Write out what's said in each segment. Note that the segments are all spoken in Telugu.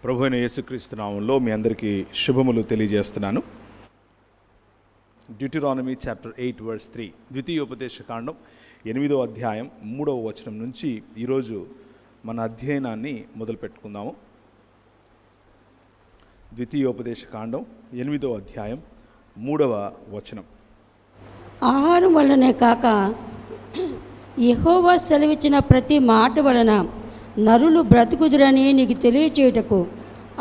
ప్రభువైన యేసుక్రీస్తు నామములో మీ అందరికీ శుభములు తెలియజేస్తున్నాను. డ్యూటెరానమీ చాప్టర్ 8 వర్స్ 3, ద్వితీయోపదేశకాండం 8వ అధ్యాయం 3వ వచనం నుంచి ఈరోజు మన అధ్యయనాన్ని మొదలు పెట్టుకుందాము. ద్వితీయోపదేశకాండం 8వ అధ్యాయం 3వ వచనం. ఆహారం వలనే కాక యెహోవా సెలవిచ్చిన ప్రతి మాట వలన నరులు బ్రతుకుదురని నీకు తెలియచేయుటకు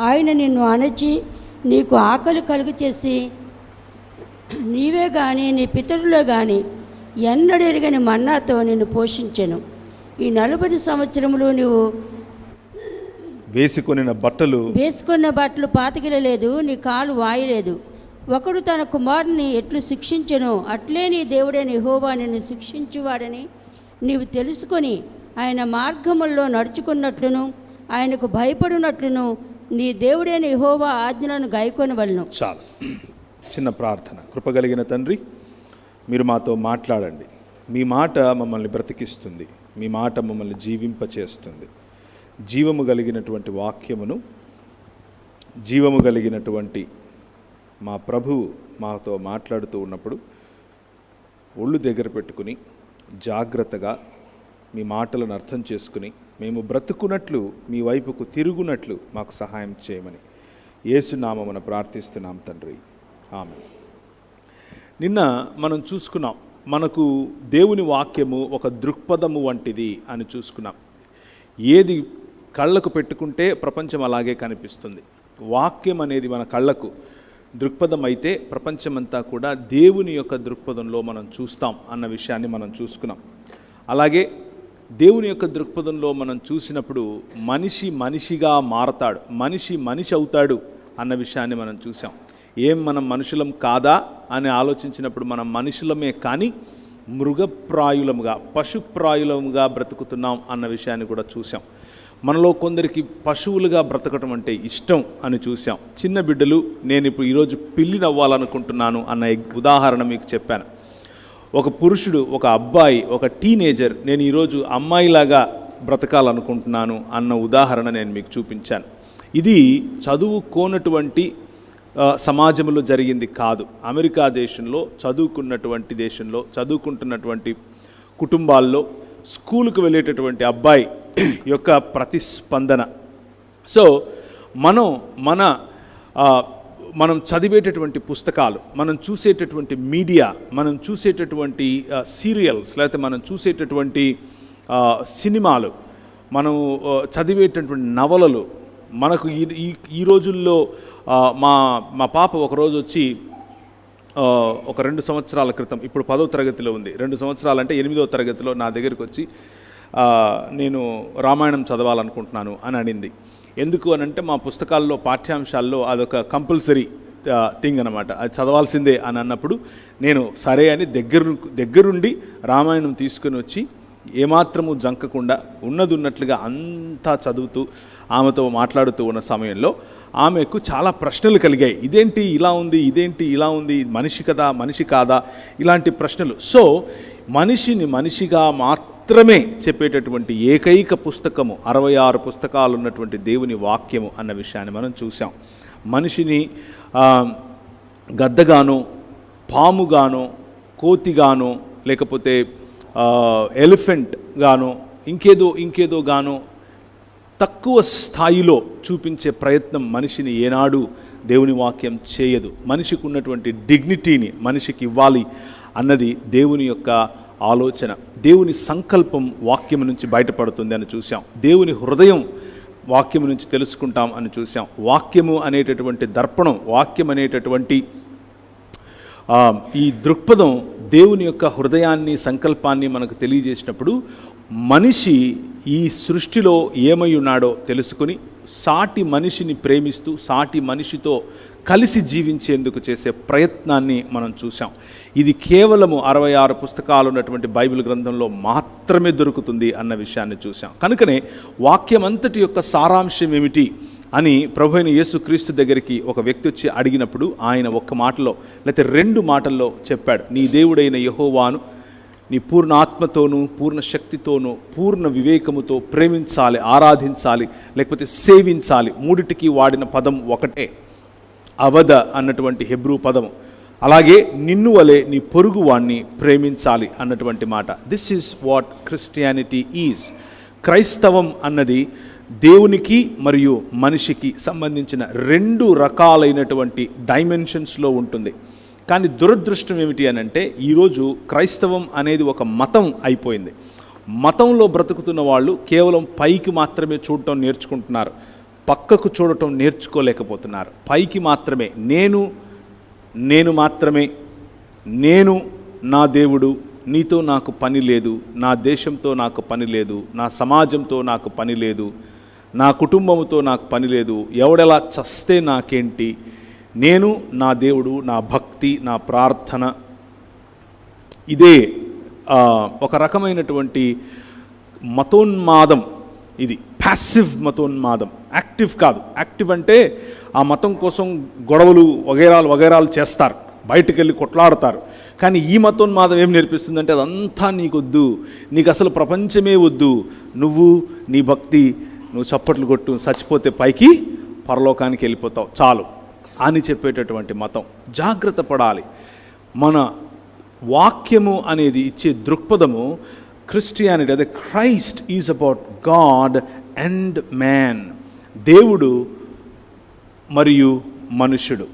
ఆయన నిన్ను అణచి నీకు ఆకలి కలుగు చేసి నీవే కానీ నీ పితరులే కానీ ఎన్నడెరగని మన్నాతో నిన్ను పోషించెను. ఈ 40 సంవత్సరములు నువ్వు వేసుకున్న బట్టలు పాతికిలలేదు, నీ కాలు వాయలేదు. ఒకడు తన కుమారుని ఎట్లు శిక్షించెనో అట్లే నీ దేవుడైన యెహోవా నిన్ను శిక్షించువాడని నీవు తెలుసుకొని ఆయన మార్గముల్లో నడుచుకున్నట్లును ఆయనకు భయపడినట్లును నీ దేవుడైన యెహోవా ఆజ్ఞలను గైకొనవలెను. చాలు. చిన్న ప్రార్థన. కృపగలిగిన తండ్రి, మీరు మాతో మాట్లాడండి. మీ మాట మమ్మల్ని బ్రతికిస్తుంది, మీ మాట మమ్మల్ని జీవింపచేస్తుంది. జీవము కలిగినటువంటి వాక్యమును, జీవము కలిగినటువంటి మా ప్రభువు మాతో మాట్లాడుతూ ఉన్నప్పుడు ఒళ్ళు దగ్గర పెట్టుకుని జాగ్రత్తగా మీ మాటలను అర్థం చేసుకుని మేము బ్రతుకున్నట్లు మీ వైపుకు తిరుగునట్లు మాకు సహాయం చేయమని యేసునామమున ప్రార్థిస్తున్నాం తండ్రి, ఆమేన్. నిన్న మనం చూసుకున్నాం, మనకు దేవుని వాక్యము ఒక దృక్పథము వంటిది అని చూసుకున్నాం. ఏది కళ్ళకు పెట్టుకుంటే ప్రపంచం అలాగే కనిపిస్తుంది. వాక్యం అనేది మన కళ్ళకు దృక్పథం అయితే ప్రపంచమంతా కూడా దేవుని యొక్క దృక్పథంలో మనం చూస్తాం అన్న విషయాన్ని మనం చూసుకున్నాం. అలాగే దేవుని యొక్క దృక్పథంలో మనం చూసినప్పుడు మనిషి మనిషిగా మారతాడు, మనిషి అవుతాడు అన్న విషయాన్ని మనం చూసాం. మనం మనుషులం కాదా అని ఆలోచించినప్పుడు మనం మనుషులమే కానీ మృగప్రాయులముగా, పశుప్రాయులముగా బ్రతుకుతున్నాం అన్న విషయాన్ని కూడా చూసాం. మనలో కొందరికి పశువులుగా బ్రతకటం అంటే ఇష్టం అని చూసాం. చిన్న బిడ్డలు, నేను ఇప్పుడు ఈరోజు పిల్లిని అవ్వాలనుకుంటున్నాను అన్న ఉదాహరణ మీకు చెప్పాను. ఒక పురుషుడు, ఒక అబ్బాయి, ఒక టీనేజర్, నేను ఈరోజు అమ్మాయిలాగా బ్రతకాలనుకుంటున్నాను అన్న ఉదాహరణ నేను మీకు చూపించాను. ఇది చదువుకోనటువంటి సమాజంలో జరిగింది కాదు. అమెరికా దేశంలో, చదువుకున్నటువంటి దేశంలో, చదువుకుంటున్నటువంటి కుటుంబాల్లో స్కూలుకు వెళ్ళేటటువంటి అబ్బాయి యొక్క ప్రతిస్పందన. సో మనం చదివేటటువంటి పుస్తకాలు, మనం చూసేటటువంటి మీడియా, మనం చూసేటటువంటి సీరియల్స్, లేకపోతే మనం చూసేటటువంటి సినిమాలు, మనం చదివేటటువంటి నవలలు, మనకు ఈ రోజుల్లో మా పాప ఒకరోజు వచ్చి ఒక 2 సంవత్సరాల క్రితం, ఇప్పుడు 10వ తరగతిలో ఉంది, 2 సంవత్సరాలు అంటే 8వ తరగతిలో నా దగ్గరికి వచ్చి నేను రామాయణం చదవాలనుకుంటున్నాను అని అనింది. ఎందుకు అని అంటే మా పుస్తకాల్లో, పాఠ్యాంశాల్లో అదొక కంపల్సరీ థింగ్ అనమాట, అది చదవాల్సిందే అని అన్నప్పుడు నేను సరే అని దగ్గరుండి రామాయణం తీసుకుని వచ్చి ఏమాత్రము జంకకుండా ఉన్నట్లుగా అంతా చదువుతూ ఆమెతో మాట్లాడుతూ ఉన్న సమయంలో ఆమెకు చాలా ప్రశ్నలు కలిగాయి. ఇదేంటి ఇలా ఉంది, ఇదేంటి ఇలా ఉంది, మనిషి కదా, మనిషి కాదా, ఇలాంటి ప్రశ్నలు. సో మనిషిని మనిషిగా మాత్రమే చెప్పేటటువంటి ఏకైక పుస్తకము, 66 పుస్తకాలు ఉన్నటువంటి దేవుని వాక్యము అన్న విషయాన్ని మనం చూసాం. మనిషిని గద్దగానో, పాముగానో, కోతిగానో, లేకపోతే ఎలిఫెంట్ గానో, ఇంకేదో గానో తక్కువ స్థాయిలో చూపించే ప్రయత్నం మనిషిని ఏనాడు దేవుని వాక్యం చేయదు. మనిషికి ఉన్నటువంటి డిగ్నిటీని మనిషికి ఇవ్వాలి అన్నది దేవుని యొక్క ఆలోచన. దేవుని సంకల్పం వాక్యం నుంచి బయటపడుతుంది అని చూసాం. దేవుని హృదయం వాక్యం నుంచి తెలుసుకుంటాం అని చూసాం. వాక్యము అనేటటువంటి దర్పణం, వాక్యం అనేటటువంటి ఈ దృక్పథం దేవుని యొక్క హృదయాన్ని, సంకల్పాన్ని మనకు తెలియజేసినప్పుడు మనిషి ఈ సృష్టిలో ఏమై ఉన్నాడో తెలుసుకుని సాటి మనిషిని ప్రేమిస్తూ సాటి మనిషితో కలిసి జీవించేందుకు చేసే ప్రయత్నాన్ని మనం చూసాం. ఇది కేవలము 66 పుస్తకాలు ఉన్నటువంటి బైబిల్ గ్రంథంలో మాత్రమే దొరుకుతుంది అన్న విషయాన్ని చూసాం. కనుకనే వాక్యం అంతటి యొక్క సారాంశం ఏమిటి అని ప్రభువైన యేసుక్రీస్తు దగ్గరికి ఒక వ్యక్తి వచ్చి అడిగినప్పుడు ఆయన ఒక్క మాటలో లేకపోతే 2 మాటల్లో చెప్పాడు. నీ దేవుడైన యెహోవాను నీ పూర్ణ ఆత్మతోనూ, పూర్ణ శక్తితోనూ, పూర్ణ వివేకముతో ప్రేమించాలి, ఆరాధించాలి, లేకపోతే సేవించాలి. మూడిటికి వాడిన పదం ఒకటే, అవద అన్నటువంటి హెబ్రూ పదము. అలాగే నిన్ను వలె నీ పొరుగు వాణ్ణి ప్రేమించాలి అన్నటువంటి మాట. This is what Christianity is. క్రైస్తవం అన్నది దేవునికి మరియు మనిషికి సంబంధించిన 2 రకాలైనటువంటి డైమెన్షన్స్లో ఉంటుంది. కానీ దురదృష్టం ఏమిటి అని అంటే, ఈరోజు క్రైస్తవం అనేది ఒక మతం అయిపోయింది. మతంలో బ్రతుకుతున్న వాళ్ళు కేవలం పైకి మాత్రమే చూడటం నేర్చుకుంటున్నారు, పక్కకు చూడటం నేర్చుకోలేకపోతున్నారు. పైకి మాత్రమే నేను మాత్రమే, నేను నా దేవుడు, నీతో నాకు పని లేదు, నా దేశంతో నాకు పని లేదు, నా సమాజంతో నాకు పని లేదు, నా కుటుంబంతో నాకు పని లేదు, ఎవడెలా చస్తే నాకేంటి, నేను, నా దేవుడు, నా భక్తి, నా ప్రార్థన. ఇదే ఒక రకమైనటువంటి మతోన్మాదం. ఇది ప్యాసివ్ మతోన్మాదం, యాక్టివ్ కాదు. యాక్టివ్ అంటే ఆ మతం కోసం గొడవలు వగైరాలు చేస్తారు, బయటకు వెళ్ళి కొట్లాడతారు. కానీ ఈ మతోన్మాదం ఏం నేర్పిస్తుందంటే, అదంతా నీకొద్దు, నీకు అసలు ప్రపంచమే వద్దు, నువ్వు నీ భక్తి, నువ్వు చప్పట్లు కొట్టు, చచ్చిపోతే పైకి పరలోకానికి వెళ్ళిపోతావు చాలు అని చెప్పేటటువంటి మతం. జాగ్రత్త పడాలి. మన వాక్యము అనేది ఇచ్చే దృక్పథము క్రిస్టియానిటీ, అదే Christ is about God and man. దేవుడు మరియు మనుష్యుడు,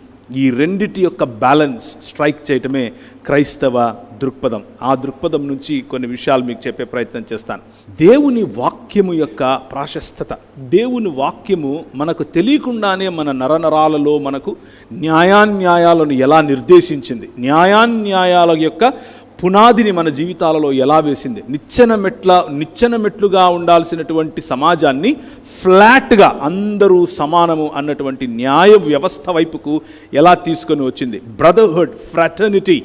ఈ రెండిటి యొక్క బ్యాలెన్స్ స్ట్రైక్ చేయటమే క్రైస్తవ దృక్పథం. ఆ దృక్పథం నుంచి కొన్ని విషయాలు మీకు చెప్పే ప్రయత్నం చేస్తాను. దేవుని వాక్యము యొక్క ప్రాశస్తత. దేవుని వాక్యము మనకు తెలియకుండానే మన నరనరాలలో మనకు న్యాయాన్యాయాలను ఎలా నిర్దేశించింది, న్యాయాన్యాయాల యొక్క పునాదిని మన జీవితాలలో ఎలా వేసింది, నిచ్చెన మెట్లుగా ఉండాల్సినటువంటి సమాజాన్ని ఫ్లాట్గా అందరూ సమానము అన్నటువంటి న్యాయ వ్యవస్థ వైపుకు ఎలా తీసుకొని వచ్చింది. బ్రదర్హుడ్, ఫ్రాటర్నిటీ,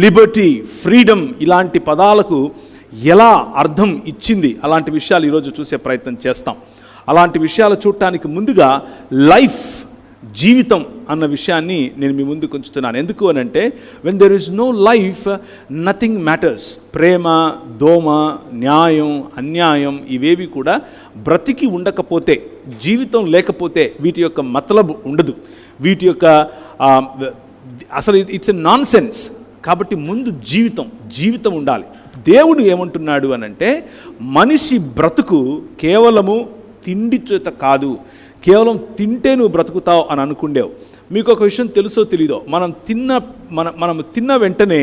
లిబర్టీ, ఫ్రీడమ్ ఇలాంటి పదాలకు ఎలా అర్థం ఇచ్చింది, అలాంటి విషయాలు ఈరోజు చూసే ప్రయత్నం చేస్తాం. అలాంటి విషయాలు చూడటానికి ముందుగా లైఫ్, జీవితం అన్న విషయాన్ని నేను మీ ముందుకు ఉంచుతున్నాను. ఎందుకు అని అంటే, when there is no life nothing matters. ప్రేమ, దోమ, న్యాయం, అన్యాయం ఇవేవి కూడా బ్రతికి ఉండకపోతే, జీవితం లేకపోతే వీటి యొక్క మతలబు ఉండదు, వీటి యొక్క అసలు ఇట్స్ ఎ నాన్ సెన్స్. కాబట్టి ముందు జీవితం ఉండాలి. దేవుడు ఏమంటున్నాడు అని అంటే, మనిషి బ్రతుకు కేవలము తిండి చేత కాదు, కేవలం తింటే నువ్వు బ్రతుకుతావు అని అనుకుండేవు. మీకు ఒక విషయం తెలుసో తెలీదో, మనం తిన్న వెంటనే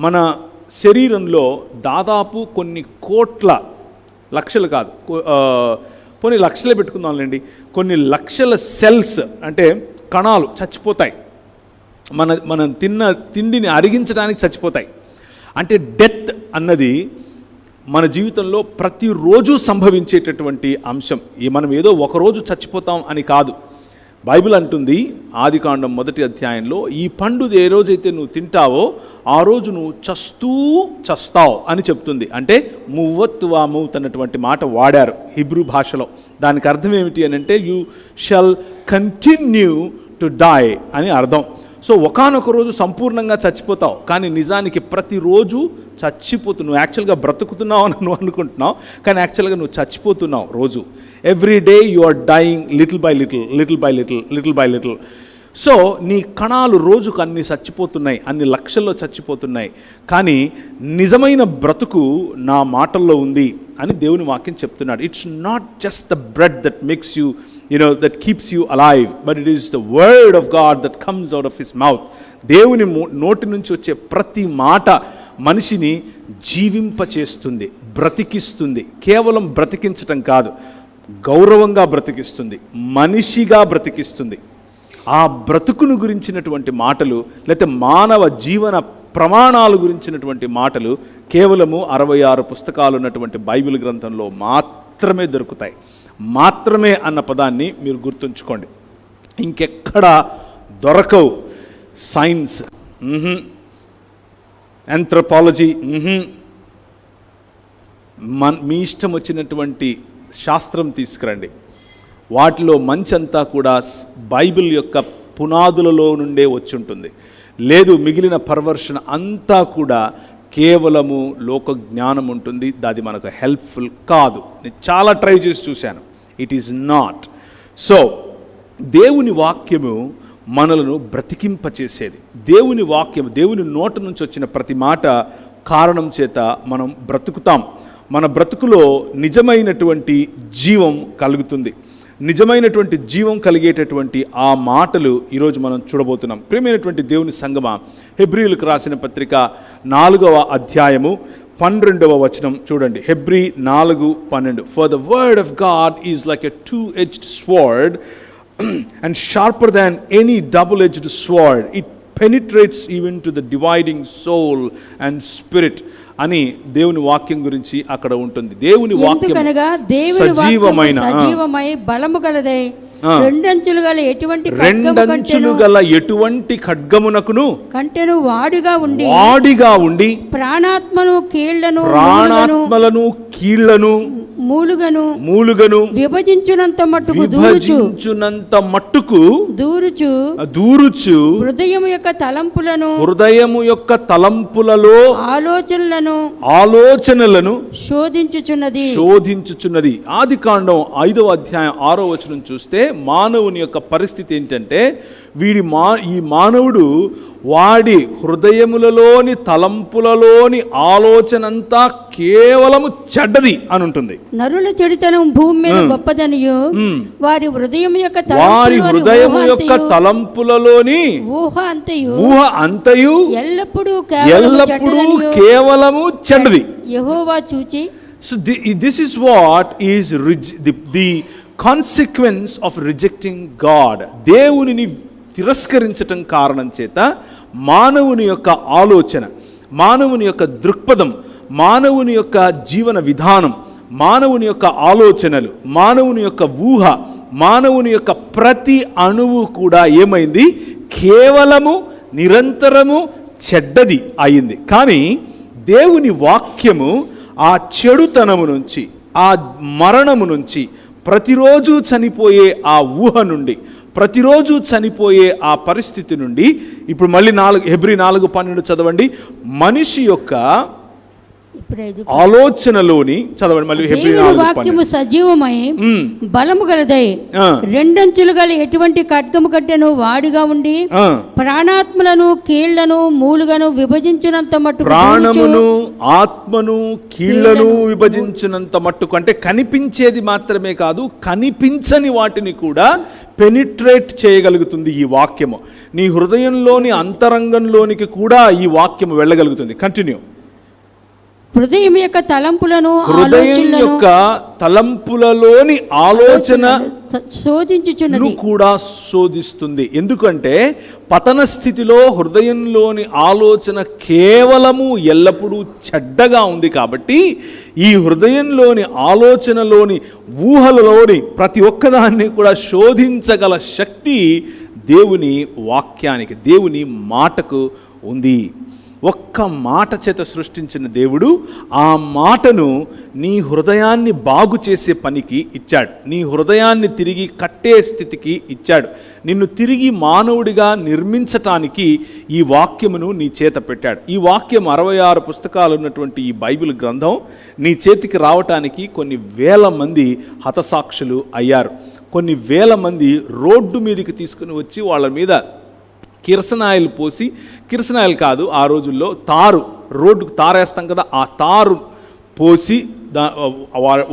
మన శరీరంలో దాదాపు కొన్ని కోట్ల, లక్షలు కాదు, కొన్ని లక్షలే పెట్టుకుందాంలేండి, కొన్ని లక్షల సెల్స్ అంటే కణాలు చచ్చిపోతాయి. మనం తిన్న తిండిని అరిగించడానికి చచ్చిపోతాయి. అంటే డెత్ అన్నది మన జీవితంలో ప్రతిరోజు సంభవించేటటువంటి అంశం. మనం ఏదో ఒకరోజు చచ్చిపోతాం అని కాదు. బైబిల్ అంటుంది ఆదికాండం 1వ అధ్యాయంలో, ఈ పండు ఏ రోజైతే నువ్వు తింటావో ఆ రోజు నువ్వు చస్తావు అని చెప్తుంది. అంటే మువ్వత్తువా మూత్ అన్నటువంటి మాట వాడారు హిబ్రూ భాషలో. దానికి అర్థం ఏమిటి అని అంటే, you shall continue to die అని అర్థం. సో ఒకానొక రోజు సంపూర్ణంగా చచ్చిపోతావు, కానీ నిజానికి ప్రతిరోజు చచ్చిపోతున్నావు. నువ్వు యాక్చువల్గా బ్రతుకుతున్నావు అని నువ్వు అనుకుంటున్నావు, కానీ యాక్చువల్గా నువ్వు చచ్చిపోతున్నావు రోజు. Every day you are dying little by little. So నీ కణాలు రోజుకు అన్ని చచ్చిపోతున్నాయి, అన్ని లక్షల్లో చచ్చిపోతున్నాయి. కానీ నిజమైన బ్రతుకు నా మాటల్లో ఉంది అని దేవుని వాక్యం చెప్తున్నాడు. It's not just the bread that makes you that keeps you alive, but it is the word of God that comes out of his mouth. దేవుని నోటి నుంచి వచ్చే ప్రతి మాట మనిషిని జీవింపచేస్తుంది, బ్రతికిస్తుంది. కేవలం బ్రతికించటం కాదు, గౌరవంగా బ్రతికిస్తుంది, మనిషిగా బ్రతికిస్తుంది. ఆ బ్రతుకును గురించినటువంటి మాటలు, లేకపోతే మానవ జీవన ప్రమాణాలు గురించినటువంటి మాటలు కేవలము 66 పుస్తకాలు ఉన్నటువంటి బైబిల్ గ్రంథంలో మాత్రమే దొరుకుతాయి. మాత్రమే అన్న పదాన్ని మీరు గుర్తుంచుకోండి, ఇంకెక్కడా దొరకవు. సైన్స్, ఆంథ్రోపాలజీ, మీ ఇష్టం వచ్చినటువంటి శాస్త్రం తీసుకురండి, వాటిలో మంచంతా కూడా బైబిల్ యొక్క పునాదులలో నుండే వచ్చి ఉంటుంది. లేదు, మిగిలిన పర్వర్షన్ అంతా కూడా కేవలము లోక జ్ఞానం ఉంటుంది, అది మనకు హెల్ప్ఫుల్ కాదు. నేను చాలా ట్రై చేసి చూశాను, ఇట్ ఈస్ నాట్. సో దేవుని వాక్యము మనలను బ్రతికింపచేసేది. దేవుని వాక్యం, దేవుని నోట నుంచి వచ్చిన ప్రతి మాట కారణం చేత మనం బ్రతుకుతాం. మన బ్రతుకులో నిజమైనటువంటి జీవం కలుగుతుంది. నిజమైనటువంటి జీవం కలిగేటటువంటి ఆ మాటలు ఈరోజు మనం చూడబోతున్నాం. ప్రియమైనటువంటి దేవుని సంగమా, హెబ్రీయులకు రాసిన పత్రిక 4వ అధ్యాయము 12వ వచనం చూడండి. Hebrew 4:12. For the word of God is like a two-edged sword and sharper than any double-edged sword. It penetrates even to the dividing soul and spirit అని దేవుని వాక్యం గురించి అక్కడ ఉంటుంది. దేవుని వాక్యం సజీవమై బలము గలదై రెండంచులు గల ఎటువంటి ఖడ్గమునకును కంటెను వాడిగా ఉండి ప్రాణాత్మలను కీళ్లను మూలుగను విభజించునంత మట్టుకు దూరుచు హృదయము యొక్క తలంపులలో ఆలోచనలను శోధించుచున్నది. ఆదికాండం 5వ అధ్యాయం 6వ వచనం చూస్తే మానవుని యొక్క పరిస్థితి ఏంటంటే, ఈ మానవుడు వాడి హృదయములలోని తలంపులలోని ఆలోచనంతా కేవలము చెడ్డది అని ఉంటుంది. నరుల చెడుతనం భూమి మీద గొప్పదనియు వారి హృదయం యొక్క తలంపులలోని ఊహ అంతయు ఎల్లప్పుడూ కేవలము చెడ్డది యెహోవా చూచి. So this is what is the consequence of rejecting God. దేవునిని తిరస్కరించటం కారణం చేత మానవుని యొక్క ఆలోచన, మానవుని యొక్క దృక్పథం, మానవుని యొక్క జీవన విధానం, మానవుని యొక్క ఆలోచనలు, మానవుని యొక్క ఊహ, మానవుని యొక్క ప్రతి అణువు కూడా ఏమైంది? కేవలము నిరంతరము చెడ్డది అయింది. కానీ దేవుని వాక్యము ఆ చెడుతనము నుంచి, ఆ మరణము నుంచి, ప్రతిరోజు చనిపోయే ఆ ఊహ నుండి, ప్రతిరోజు చనిపోయే ఆ పరిస్థితి నుండి, ఇప్పుడు మళ్ళీ హెబ్రీ 4:12 చదవండి. మనిషి యొక్క ఆలోచనలోని చదవండి మళ్ళీ. హెబ్రీ 4:12 సజీవమై బలము గలదై రెండంచులు గల ఎటువంటి ఖడ్గము కట్టెను వాడిగా ఉండి ప్రాణాత్మలను కీళ్లను మూలుగను విభజించినంత మట్టుకు, ప్రాణమును ఆత్మను కీళ్లను విభజించినంత మట్టుకు, అంటే కనిపించేది మాత్రమే కాదు, కనిపించని వాటిని కూడా పెనిట్రేట్ చేయగలుగుతుంది ఈ వాక్యము. నీ హృదయంలోని అంతరంగంలోనికి కూడా ఈ వాక్యము వెళ్ళగలుగుతుంది. కంటిన్యూ. హృదయం యొక్క తలంపులలోని ఆలోచన శోధించుచున్నది కూడా శోధిస్తుంది. ఎందుకంటే పతన స్థితిలో హృదయంలోని ఆలోచన కేవలము ఎల్లప్పుడూ చెడ్డగా ఉంది. కాబట్టి ఈ హృదయంలోని ఆలోచనలోని ఊహలలోని ప్రతి ఒక్కదాన్ని కూడా శోధించగల శక్తి దేవుని వాక్యానికి, దేవుని మాటకు ఉంది. ఒక్క మాట చేత సృష్టించిన దేవుడు ఆ మాటను నీ హృదయాన్ని బాగు చేసే పనికి ఇచ్చాడు. నీ హృదయాన్ని తిరిగి కట్టే స్థితికి ఇచ్చాడు. నిన్ను తిరిగి మానవుడిగా నిర్మించటానికి ఈ వాక్యమును నీ చేత పెట్టాడు. ఈ వాక్యం 66 పుస్తకాలు ఉన్నటువంటి ఈ బైబిల్ గ్రంథం నీ చేతికి రావటానికి కొన్ని వేల మంది హతసాక్షులు అయ్యారు. కొన్ని వేల మంది రోడ్డు మీదకి తీసుకుని వచ్చి వాళ్ళ మీద కిరసనాయిల్ పోసి, కిరసనాయిల్ కాదు ఆ రోజుల్లో తారు, రోడ్డుకు తారేస్తాం కదా, ఆ తారు పోసి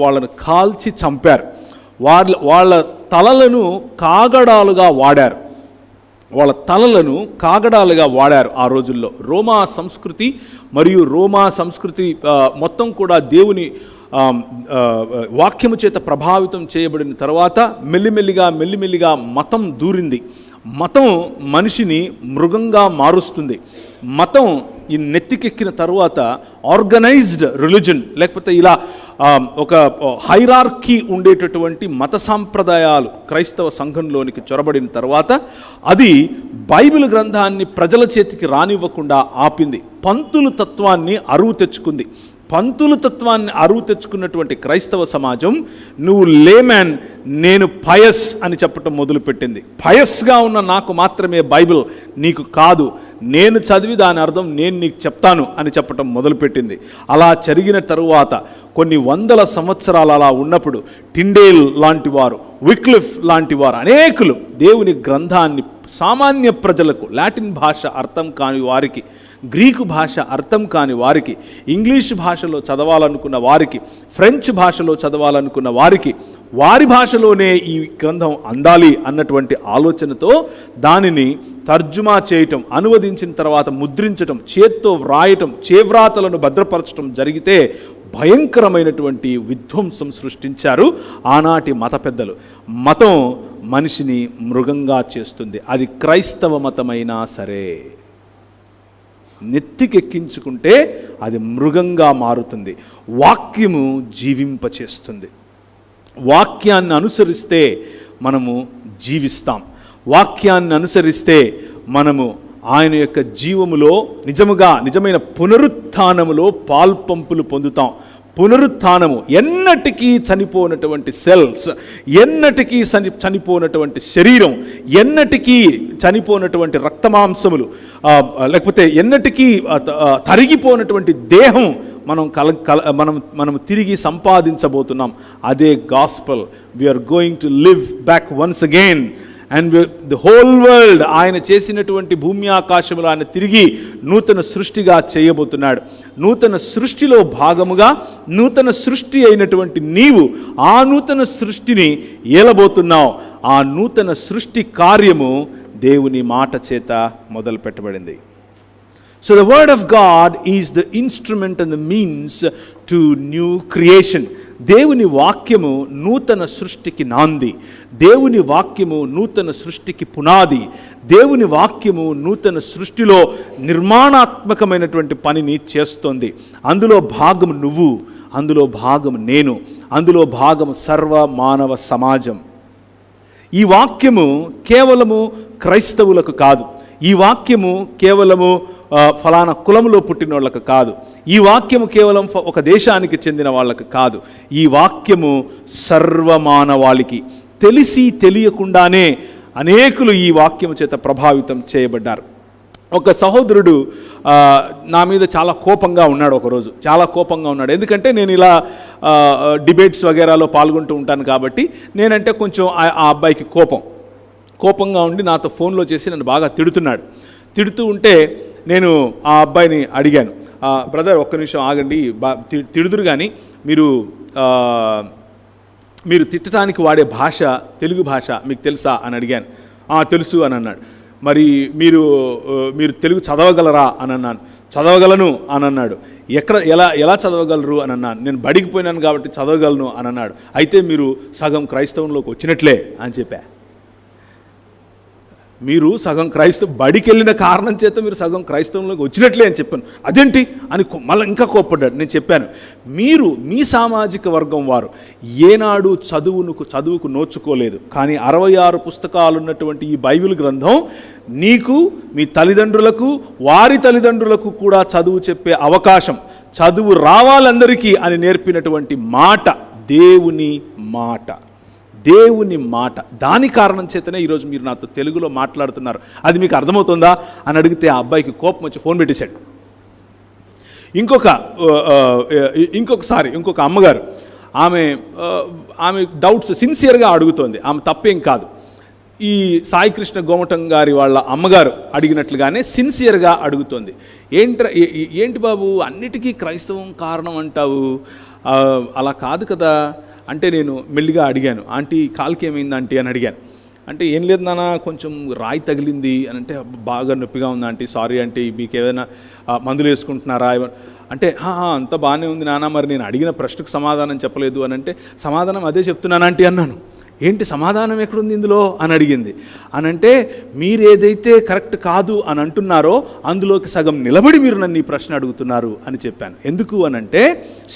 వాళ్ళను కాల్చి చంపారు. వాళ్ళ తలలను కాగడాలుగా వాడారు. వాళ్ళ తలలను కాగడాలుగా వాడారు ఆ రోజుల్లో. రోమా సంస్కృతి మరియు రోమా సంస్కృతి మొత్తం కూడా దేవుని వాక్యము చేత ప్రభావితం చేయబడిన తర్వాత మెల్లిమెల్లిగా మతం దూరింది. మతం మనిషిని మృగంగా మారుస్తుంది. మతం ఈ నెత్తికెక్కిన తర్వాత ఆర్గనైజ్డ్ రిలీజన్, లేకపోతే ఇలా ఒక హైరార్కీ ఉండేటటువంటి మత సాంప్రదాయాలు క్రైస్తవ సంఘంలోనికి చొరబడిన తర్వాత అది బైబిల్ గ్రంథాన్ని ప్రజల చేతికి రానివ్వకుండా ఆపింది. పంతులు తత్వాన్ని అరువు తెచ్చుకుంది. పంతులు తత్వాన్ని అరువు తెచ్చుకున్నటువంటి క్రైస్తవ సమాజం నువ్వు లేమ్యాన్, నేను పయస్ అని చెప్పటం మొదలుపెట్టింది. పయస్గా ఉన్న నాకు మాత్రమే బైబిల్, నీకు కాదు, నేను చదివి దాని అర్థం నేను నీకు చెప్తాను అని చెప్పటం మొదలుపెట్టింది. అలా జరిగిన తరువాత కొన్ని వందల సంవత్సరాలు అలా ఉన్నప్పుడు టిండేల్ లాంటి వారు, విక్లిఫ్ లాంటి వారు అనేకులు దేవుని గ్రంథాన్ని సామాన్య ప్రజలకు, లాటిన్ భాష అర్థం కాని వారికి, గ్రీకు భాష అర్థం కాని వారికి, ఇంగ్లీష్ భాషలో చదవాలనుకున్న వారికి, ఫ్రెంచ్ భాషలో చదవాలనుకున్న వారికి వారి భాషలోనే ఈ గ్రంథం అందాలి అన్నటువంటి ఆలోచనతో దానిని తర్జుమా చేయటం, అనువదించిన తర్వాత ముద్రించటం, చేత్తో వ్రాయటం, చేవ్రాతలను భద్రపరచడం జరిగితే భయంకరమైనటువంటి విధ్వంసం సృష్టించారు ఆనాటి మత పెద్దలు. మతం మనిషిని మృగంగా చేస్తుంది. అది క్రైస్తవ మతమైనా సరే నెత్తికెక్కించుకుంటే అది మృగంగా మారుతుంది. వాక్యము జీవింపచేస్తుంది. వాక్యాన్ని అనుసరిస్తే మనము జీవిస్తాం. వాక్యాన్ని అనుసరిస్తే మనము ఆయన యొక్క జీవములో నిజమైన పునరుత్థానములో పాల్పంపులు పొందుతాం. పునరుత్థానము ఎన్నటికీ చనిపోనటువంటి సెల్స్, ఎన్నటికీ చనిపోనటువంటి శరీరం, ఎన్నటికీ చనిపోనటువంటి రక్తమాంసములు, లేకపోతే ఎన్నటికీ తరిగిపోనటువంటి దేహం మనం తిరిగి సంపాదించబోతున్నాం. అదే gospel. We are going to live back once again and the whole world, ఆయన చేసినటువంటి భూమి ఆకాశములు ఆయన తిరిగి నూతన సృష్టిగా చేయబోతున్నాడు. నూతన సృష్టిలో భాగముగా నూతన సృష్టి అయినటువంటి నీవు ఆ నూతన సృష్టిని ఏలబోతున్నావు. ఆ నూతన సృష్టి కార్యము దేవుని మాట చేత మొదలు పెట్టబడింది. So the word of God is the instrument and the means to new creation. దేవుని వాక్యము నూతన సృష్టికి నాంది. దేవుని వాక్యము నూతన సృష్టికి పునాది. దేవుని వాక్యము నూతన సృష్టిలో నిర్మాణాత్మకమైనటువంటి పనిని చేస్తోంది. అందులో భాగం నువ్వు, అందులో భాగం నేను, అందులో భాగం సర్వ మానవ సమాజం. ఈ వాక్యము కేవలము క్రైస్తవులకు కాదు. ఈ వాక్యము కేవలము ఫలానా కులంలో పుట్టిన వాళ్ళకు కాదు. ఈ వాక్యము కేవలం ఒక దేశానికి చెందిన వాళ్ళకు కాదు. ఈ వాక్యము సర్వమానవాళికి. తెలిసి తెలియకుండానే అనేకులు ఈ వాక్యము చేత ప్రభావితం చేయబడ్డారు. ఒక సహోదరుడు నా మీద చాలా కోపంగా ఉన్నాడు. ఒకరోజు చాలా కోపంగా ఉన్నాడు. ఎందుకంటే నేను ఇలా డిబేట్స్ వగేరాలో పాల్గొంటూ ఉంటాను కాబట్టి నేనంటే కొంచెం ఆ అబ్బాయికి కోపంగా ఉండి నాతో ఫోన్లో చేసి నన్ను బాగా తిడుతూ ఉంటే నేను ఆ అబ్బాయిని అడిగాను, బ్రదర్ ఒక్క నిమిషం ఆగండి, తిడుదురు కానీ మీరు తిట్టడానికి వాడే భాష తెలుగు భాష మీకు తెలుసా అని అడిగాను. తెలుసు అని అన్నాడు. మరి మీరు తెలుగు చదవగలరా అని అన్నాను. చదవగలను అని అన్నాడు. ఎలా చదవగలరు అని అన్నాను. నేను బడికి పోయినాను కాబట్టి చదవగలను అని అన్నాడు. అయితే మీరు సగం క్రైస్తవంలోకి వచ్చినట్లే అని చెప్పా. మీరు సగం బడికి వెళ్ళిన కారణం చేత మీరు సగం క్రైస్తవంలోకి వచ్చినట్లే అని చెప్పాను. అదేంటి అని మళ్ళీ ఇంకా కోప్పడ్డాడు. నేను చెప్పాను, మీరు మీ సామాజిక వర్గం వారు ఏనాడు చదువుకు నోచుకోలేదు. కానీ 66 పుస్తకాలు ఉన్నటువంటి ఈ బైబిల్ గ్రంథం నీకు, మీ తల్లిదండ్రులకు, వారి తల్లిదండ్రులకు కూడా చదువు చెప్పే అవకాశం, చదువు రావాలందరికీ అని నేర్పినటువంటి మాట దేవుని మాట. దేవుని మాట. దాని కారణం చేతనే ఈరోజు మీరు నాతో తెలుగులో మాట్లాడుతున్నారు. అది మీకు అర్థమవుతుందా అని అడిగితే ఆ అబ్బాయికి కోపం వచ్చి ఫోన్ పెట్టేశాడు. ఇంకొక అమ్మగారు, ఆమె డౌట్స్ సిన్సియర్గా అడుగుతోంది. ఆమె తప్పేం కాదు. ఈ సాయికృష్ణ గోమటం గారి వాళ్ళ అమ్మగారు అడిగినట్లుగానే సిన్సియర్గా అడుగుతోంది. ఏంటి బాబు అన్నిటికీ క్రైస్తవం కారణం అంటావు? అలా కాదు కదా అంటే నేను మెల్లిగా అడిగాను, ఆంటీ కాలుకి ఏమైంది ఆంటీ అని అడిగాను. అంటే ఏం లేదు నాన్న, కొంచెం రాయి తగిలింది అని అంటే, బాగా నొప్పిగా ఉంది ఆంటీ, సారీ ఆంటీ, మీకు ఏదైనా మందులు వేసుకుంటున్నారా అంటే, అంతా బాగానే ఉంది నాన్న, మరి నేను అడిగిన ప్రశ్నకు సమాధానం చెప్పలేదు అని అంటే, సమాధానం అదే చెప్తున్నాను ఆంటీ అన్నాను. ఏంటి సమాధానం ఎక్కడుంది ఇందులో అని అడిగింది. అని అంటే, మీరేదైతే కరెక్ట్ కాదు అని అంటున్నారో అందులోకి సగం నిలబడి మీరు నన్ను ఈ ప్రశ్న అడుగుతున్నారు అని చెప్పాను. ఎందుకు అని అంటే,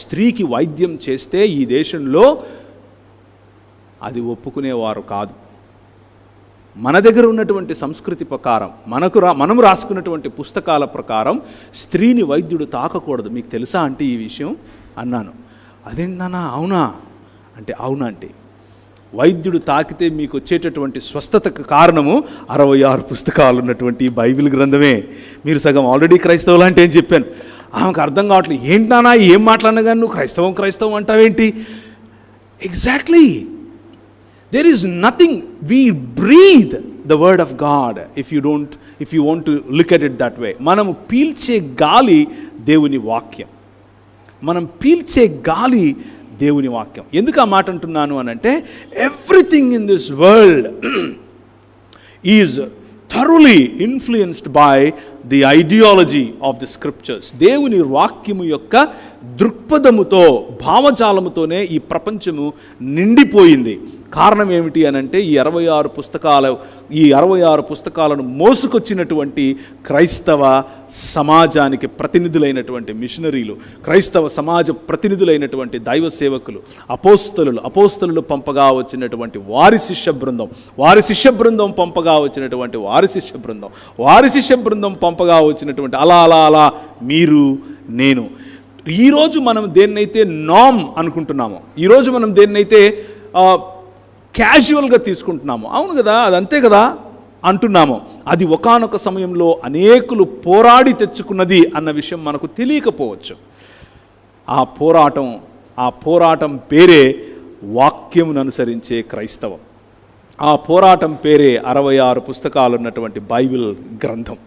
స్త్రీకి వైద్యం చేస్తే ఈ దేశంలో అది ఒప్పుకునేవారు కాదు. మన దగ్గర ఉన్నటువంటి సంస్కృతి ప్రకారం మనము రాసుకున్నటువంటి పుస్తకాల ప్రకారం స్త్రీని వైద్యుడు తాకకూడదు. మీకు తెలుసా అంటే ఈ విషయం అన్నాను. అదేంటన్నా అవునా అంటే అవునంటే వైద్యుడు తాకితే మీకు వచ్చేటటువంటి స్వస్థతకు కారణము 66 పుస్తకాలు ఉన్నటువంటి బైబిల్ గ్రంథమే. మీరు సగం ఆల్రెడీ క్రైస్తవులు అంటే ఏం చెప్పాను. ఆమెకు అర్థం కావట్లేదు. ఏంటన్నా ఏం మాట్లాడినా కానీ నువ్వు క్రైస్తవం అంటావేంటి? Exactly, there is nothing, we breathe the word of God if you want to look at it that way. మనము పీల్చే గాలి దేవుని వాక్యం. మనం పీల్చే గాలి దేవుని వాక్యం. ఎందుకు ఆ మాట అంటున్నాను అని అంటే, everything in this world is thoroughly influenced by the ideology of the scriptures. దేవుని వాక్యము యొక్క దృక్పథముతో, భావజాలముతోనే ఈ ప్రపంచము నిండిపోయింది. కారణం ఏమిటి అని అంటే ఈ 66 పుస్తకాలను మోసుకొచ్చినటువంటి క్రైస్తవ సమాజానికి ప్రతినిధులైనటువంటి మిషనరీలు, క్రైస్తవ సమాజ ప్రతినిధులైనటువంటి దైవ సేవకులు, అపోస్తలులు పంపగా వచ్చినటువంటి వారి శిష్య బృందం పంపగా వచ్చినటువంటి వారి శిష్య బృందం పంపగా వచ్చినటువంటి అలా మీరు నేను. ఈరోజు మనం దేన్నైతే నామ్ అనుకుంటున్నామో, ఈరోజు మనం దేన్నైతే క్యాజువల్గా తీసుకుంటున్నాము, అవును కదా అదంతే కదా అంటున్నాము, అది ఒకానొక సమయంలో అనేకులు పోరాడి తెచ్చుకున్నది అన్న విషయం మనకు తెలియకపోవచ్చు. ఆ పోరాటం పేరే వాక్యమును అనుసరించే క్రైస్తవం. ఆ పోరాటం పేరే 66 పుస్తకాలు ఉన్నటువంటి బైబిల్ గ్రంథం.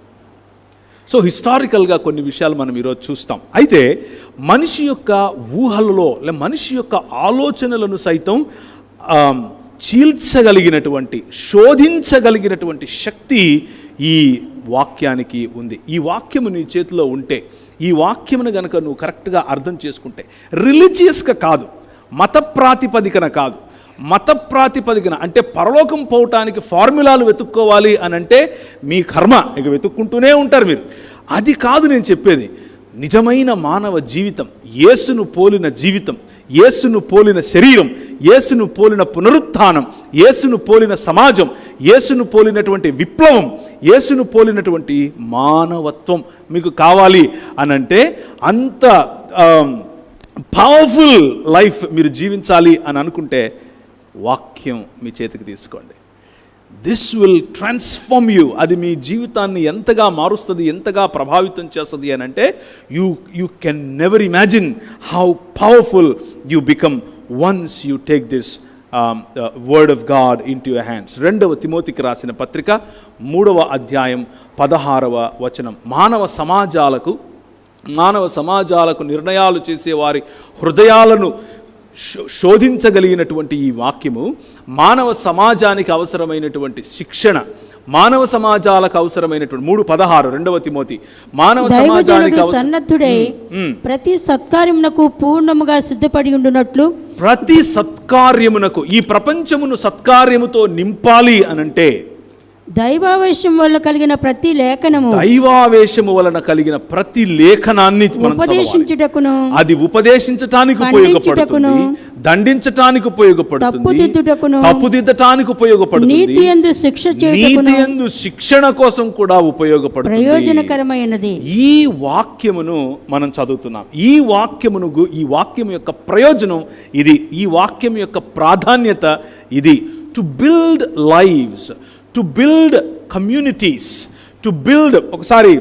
సో హిస్టారికల్గా కొన్ని విషయాలు మనం ఈరోజు చూస్తాం. అయితే మనిషి యొక్క ఊహలలో మనిషి యొక్క ఆలోచనలను సైతం చీల్చగలిగినటువంటి, శోధించగలిగినటువంటి శక్తి ఈ వాక్యానికి ఉంది. ఈ వాక్యము నీ చేతిలో ఉంటే, ఈ వాక్యమును గనక నువ్వు కరెక్ట్గా అర్థం చేసుకుంటే, రిలీజియస్గా కాదు, మత ప్రాతిపదికన కాదు, మత ప్రాతిపదికన అంటే పరలోకం పోవటానికి ఫార్ములాలు వెతుక్కోవాలి అని అంటే మీ కర్మ, ఇక వెతుక్కుంటూనే ఉంటారు మీరు. అది కాదు నేను చెప్పేది. నిజమైన మానవ జీవితం, యేసును పోలిన జీవితం, యేసును పోలిన శరీరం, యేసును పోలిన పునరుత్థానం, యేసును పోలిన సమాజం, యేసును పోలినటువంటి విప్లవం, యేసును పోలినటువంటి మానవత్వం మీకు కావాలి అనంటే, అంత పవర్ఫుల్ లైఫ్ మీరు జీవించాలి అని అనుకుంటే వాక్యం మీ చేతికి తీసుకోండి. This will transform you. అది మీ జీవితాన్ని ఎంతగా మారుస్తుంది, ఎంతగా ప్రభావితం చేస్తుంది అని అంటే you can never imagine how powerful you become once you take this word of God in to your hands. 2వ తిమోతికి రాసిన పత్రిక 3వ అధ్యాయం 16వ వచనం. మానవ సమాజాలకు నిర్ణయాలు చేసే వారి హృదయాలను శోధించగలిగినటువంటి ఈ వాక్యము మానవ సమాజానికి అవసరమైనటువంటి శిక్షణ, మానవ సమాజాలకు అవసరమైనటువంటి 3:16 2వ తిమోతి, మానవ సమాజానికి సన్నద్ధుడై ప్రతి సత్కార్యమునకు పూర్ణముగా సిద్ధపడి ఉండునట్లు, ప్రతి సత్కార్యమునకు, ఈ ప్రపంచమును సత్కార్యముతో నింపాలి అనంటే దైవావేశం వల్ల కలిగిన ప్రతి లేఖనము, దైవావేశము వలన కలిగిన ప్రతి లేఖనాన్ని ఉపదేశించుటకును, అది ఉపదేశించటానికి ఉపయోగపడుతుంది, దండించటానికి ఉపయోగపడుతుంది, తప్పుదిద్దటానికి ఉపయోగపడుతుంది, నీతి యందు శిక్ష చేయుటకును, నీతి యందు శిక్షణ కోసం కూడా ఉపయోగపడుతుంది, ప్రయోజనకరమైనది. ఈ వాక్యమును మనం చదువుతున్నాం. ఈ వాక్యము యొక్క ప్రయోజనం ఇది, ఈ వాక్యం యొక్క ప్రాధాన్యత ఇది. To build lives, to build communities, to build. ఒకసారి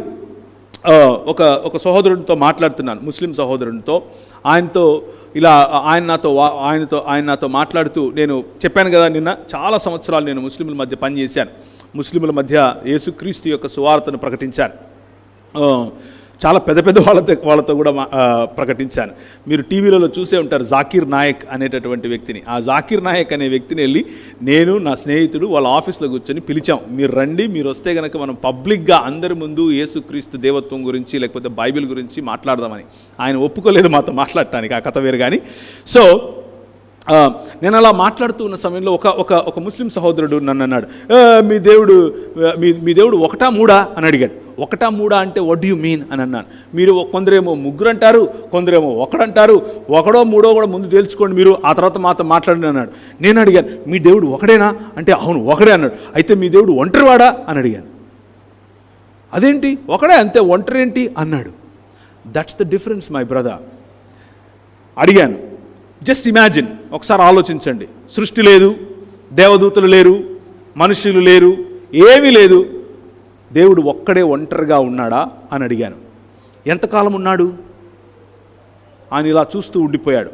ఒక సహోదరునితో మాట్లాడుతున్నాను, ముస్లిం సహోదరునితో. ఆయన నాతో మాట్లాడుతూ, నేను చెప్పాను కదా నిన్న, చాలా సంవత్సరాలు నేను ముస్లింల మధ్య పనిచేశాను, ముస్లింల మధ్య యేసుక్రీస్తు యొక్క సువార్తను ప్రకటించాను. చాలా పెద్ద వాళ్ళతో కూడా ప్రకటించాను. మీరు టీవీలలో చూసే ఉంటారు జాకీర్ నాయక్ అనేటటువంటి వ్యక్తిని. ఆ జాకీర్ నాయక్ అనే వ్యక్తిని వెళ్ళి నేను, నా స్నేహితుడు వాళ్ళ ఆఫీస్లో కూర్చొని పిలిచాం, మీరు రండి, మీరు వస్తే కనుక మనం పబ్లిక్గా అందరి ముందు యేసుక్రీస్తు దేవత్వం గురించి లేకపోతే బైబిల్ గురించి మాట్లాడదామని. ఆయన ఒప్పుకోలేదు మాతో మాట్లాడటానికి, ఆ కథ వేరు కానీ. సో నేను అలా మాట్లాడుతూ ఉన్న సమయంలో ఒక ముస్లిం సహోదరుడు నన్ను అన్నాడు, మీ దేవుడు ఒకటా మూడా అని అడిగాడు. ఒకటా మూడా అంటే వాట్ యు మీన్ అని అన్నాను. మీరు కొందరేమో ముగ్గురు అంటారు, కొందరేమో ఒకడంటారు. ఒకడో మూడో కూడా ముందు తేల్చుకోండి మీరు, ఆ తర్వాత మాతో మాట్లాడండి అన్నాడు. నేను అడిగాను, మీ దేవుడు ఒకడేనా అంటే అవును ఒకడే అన్నాడు. అయితే మీ దేవుడు ఒంటరివాడా అని అడిగాను. అదేంటి ఒకడే అంతే, ఒంటరి ఏంటి అన్నాడు. That's the difference my brother. అడిగాను, జస్ట్ ఇమాజిన్, ఒకసారి ఆలోచించండి. సృష్టి లేదు, దేవదూతలు లేరు, మనుషులు లేరు, ఏమీ లేదు, దేవుడు ఒక్కడే ఒంటరిగా ఉన్నాడా అని అడిగాను. ఎంతకాలం ఉన్నాడు? ఆయన ఇలా చూస్తూ ఉండిపోయాడు.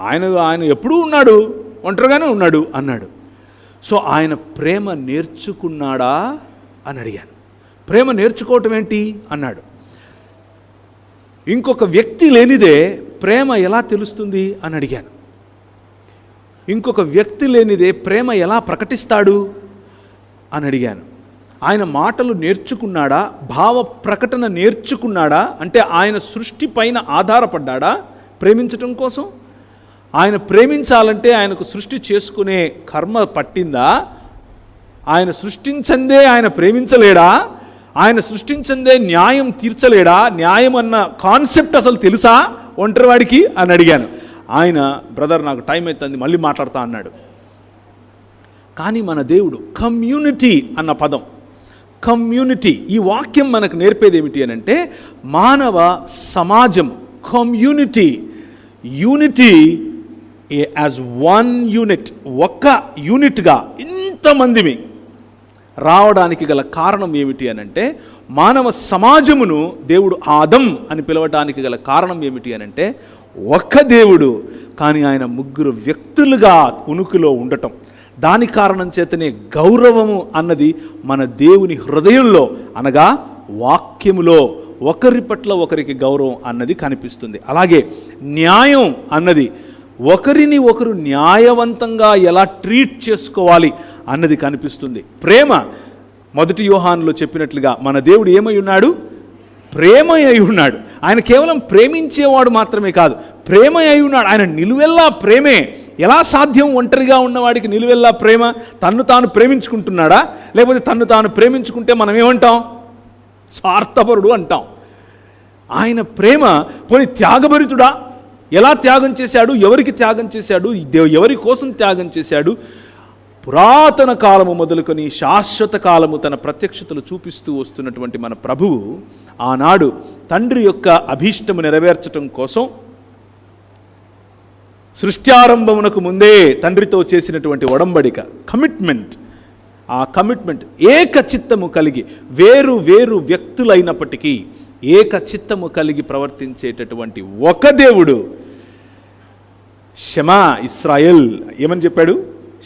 ఆయన ఎప్పుడూ ఉన్నాడు, ఒంటరిగానే ఉన్నాడు అన్నాడు. సో ఆయన ప్రేమ నేర్చుకున్నాడా అని అడిగాను. ప్రేమ నేర్చుకోవటం ఏంటి అన్నాడు. ఇంకొక వ్యక్తి లేనిదే ప్రేమ ఎలా తెలుస్తుంది అని అడిగాను. ఇంకొక వ్యక్తి లేనిదే ప్రేమ ఎలా ప్రకటిస్తాడు అని అడిగాను. ఆయన మాటలు నేర్చుకున్నాడా, భావ ప్రకటన నేర్చుకున్నాడా, అంటే ఆయన సృష్టి పైన ఆధారపడ్డాడా ప్రేమించటం కోసం? ఆయన ప్రేమించాలంటే ఆయనకు సృష్టి చేసుకునే కర్మ పట్టిందా? ఆయన సృష్టించందే ఆయన ప్రేమించలేడా? ఆయన సృష్టించందే న్యాయం తీర్చలేడా? న్యాయం అన్న కాన్సెప్ట్ అసలు తెలుసా ఒంటరివాడికి అని అడిగాను. ఆయన బ్రదర్ నాకు టైం అవుతుంది మళ్ళీ మాట్లాడతా అన్నాడు. కానీ మన దేవుడు కమ్యూనిటీ అన్న పదం, కమ్యూనిటీ, ఈ వాక్యం మనకు నేర్పేది ఏమిటి అని అంటే మానవ సమాజం, community, unity as one unit, ఒక్క యూనిట్గా ఇంతమందిని రావడానికి గల కారణం ఏమిటి అని అంటే మానవ సమాజమును దేవుడు ఆదం అని పిలవడానికి గల కారణం ఏమిటి అని అంటే ఒక్క దేవుడు కానీ ఆయన ముగ్గురు వ్యక్తులుగా ఉనికిలో ఉండటం. దాని కారణం చేతనే గౌరవము అన్నది మన దేవుని హృదయంలో అనగా వాక్యములో ఒకరి పట్ల ఒకరికి గౌరవం అన్నది కనిపిస్తుంది. అలాగే న్యాయం అన్నది ఒకరిని ఒకరు న్యాయవంతంగా ఎలా ట్రీట్ చేసుకోవాలి అన్నది కనిపిస్తుంది. ప్రేమ, మొదటి యోహానులో చెప్పినట్లుగా మన దేవుడు ఏమై ఉన్నాడు? ప్రేమ అయి ఉన్నాడు. ఆయన కేవలం ప్రేమించేవాడు మాత్రమే కాదు, ప్రేమ అయి ఉన్నాడు. ఆయన నిలువెల్లా ప్రేమే. ఎలా సాధ్యం ఒంటరిగా ఉన్నవాడికి నిలువెల్లా ప్రేమ? తన్ను తాను ప్రేమించుకుంటున్నాడా? లేకపోతే తన్ను తాను ప్రేమించుకుంటే మనం ఏమంటాం? స్వార్థపరుడు అంటాం. ఆయన ప్రేమ పోనీ త్యాగభరితుడా? ఎలా త్యాగం చేశాడు? ఎవరికి త్యాగం చేశాడు? ఎవరి కోసం త్యాగం చేశాడు? పురాతన కాలము మొదలుకొని శాశ్వత కాలము తన ప్రత్యక్షతలు చూపిస్తూ వస్తున్నటువంటి మన ప్రభువు ఆనాడు తండ్రి యొక్క అభీష్టము నెరవేర్చటం కోసం సృష్ట్యారంభమునకు ముందే తండ్రితో చేసినటువంటి ఒడంబడిక, కమిట్మెంట్, ఆ కమిట్మెంట్ ఏకచిత్తము కలిగి వేరు వేరు వ్యక్తులైనప్పటికీ ఏకచిత్తము కలిగి ప్రవర్తించేటటువంటి ఒక దేవుడు. షమా ఇస్రాయేల్ ఏమని చెప్పాడు?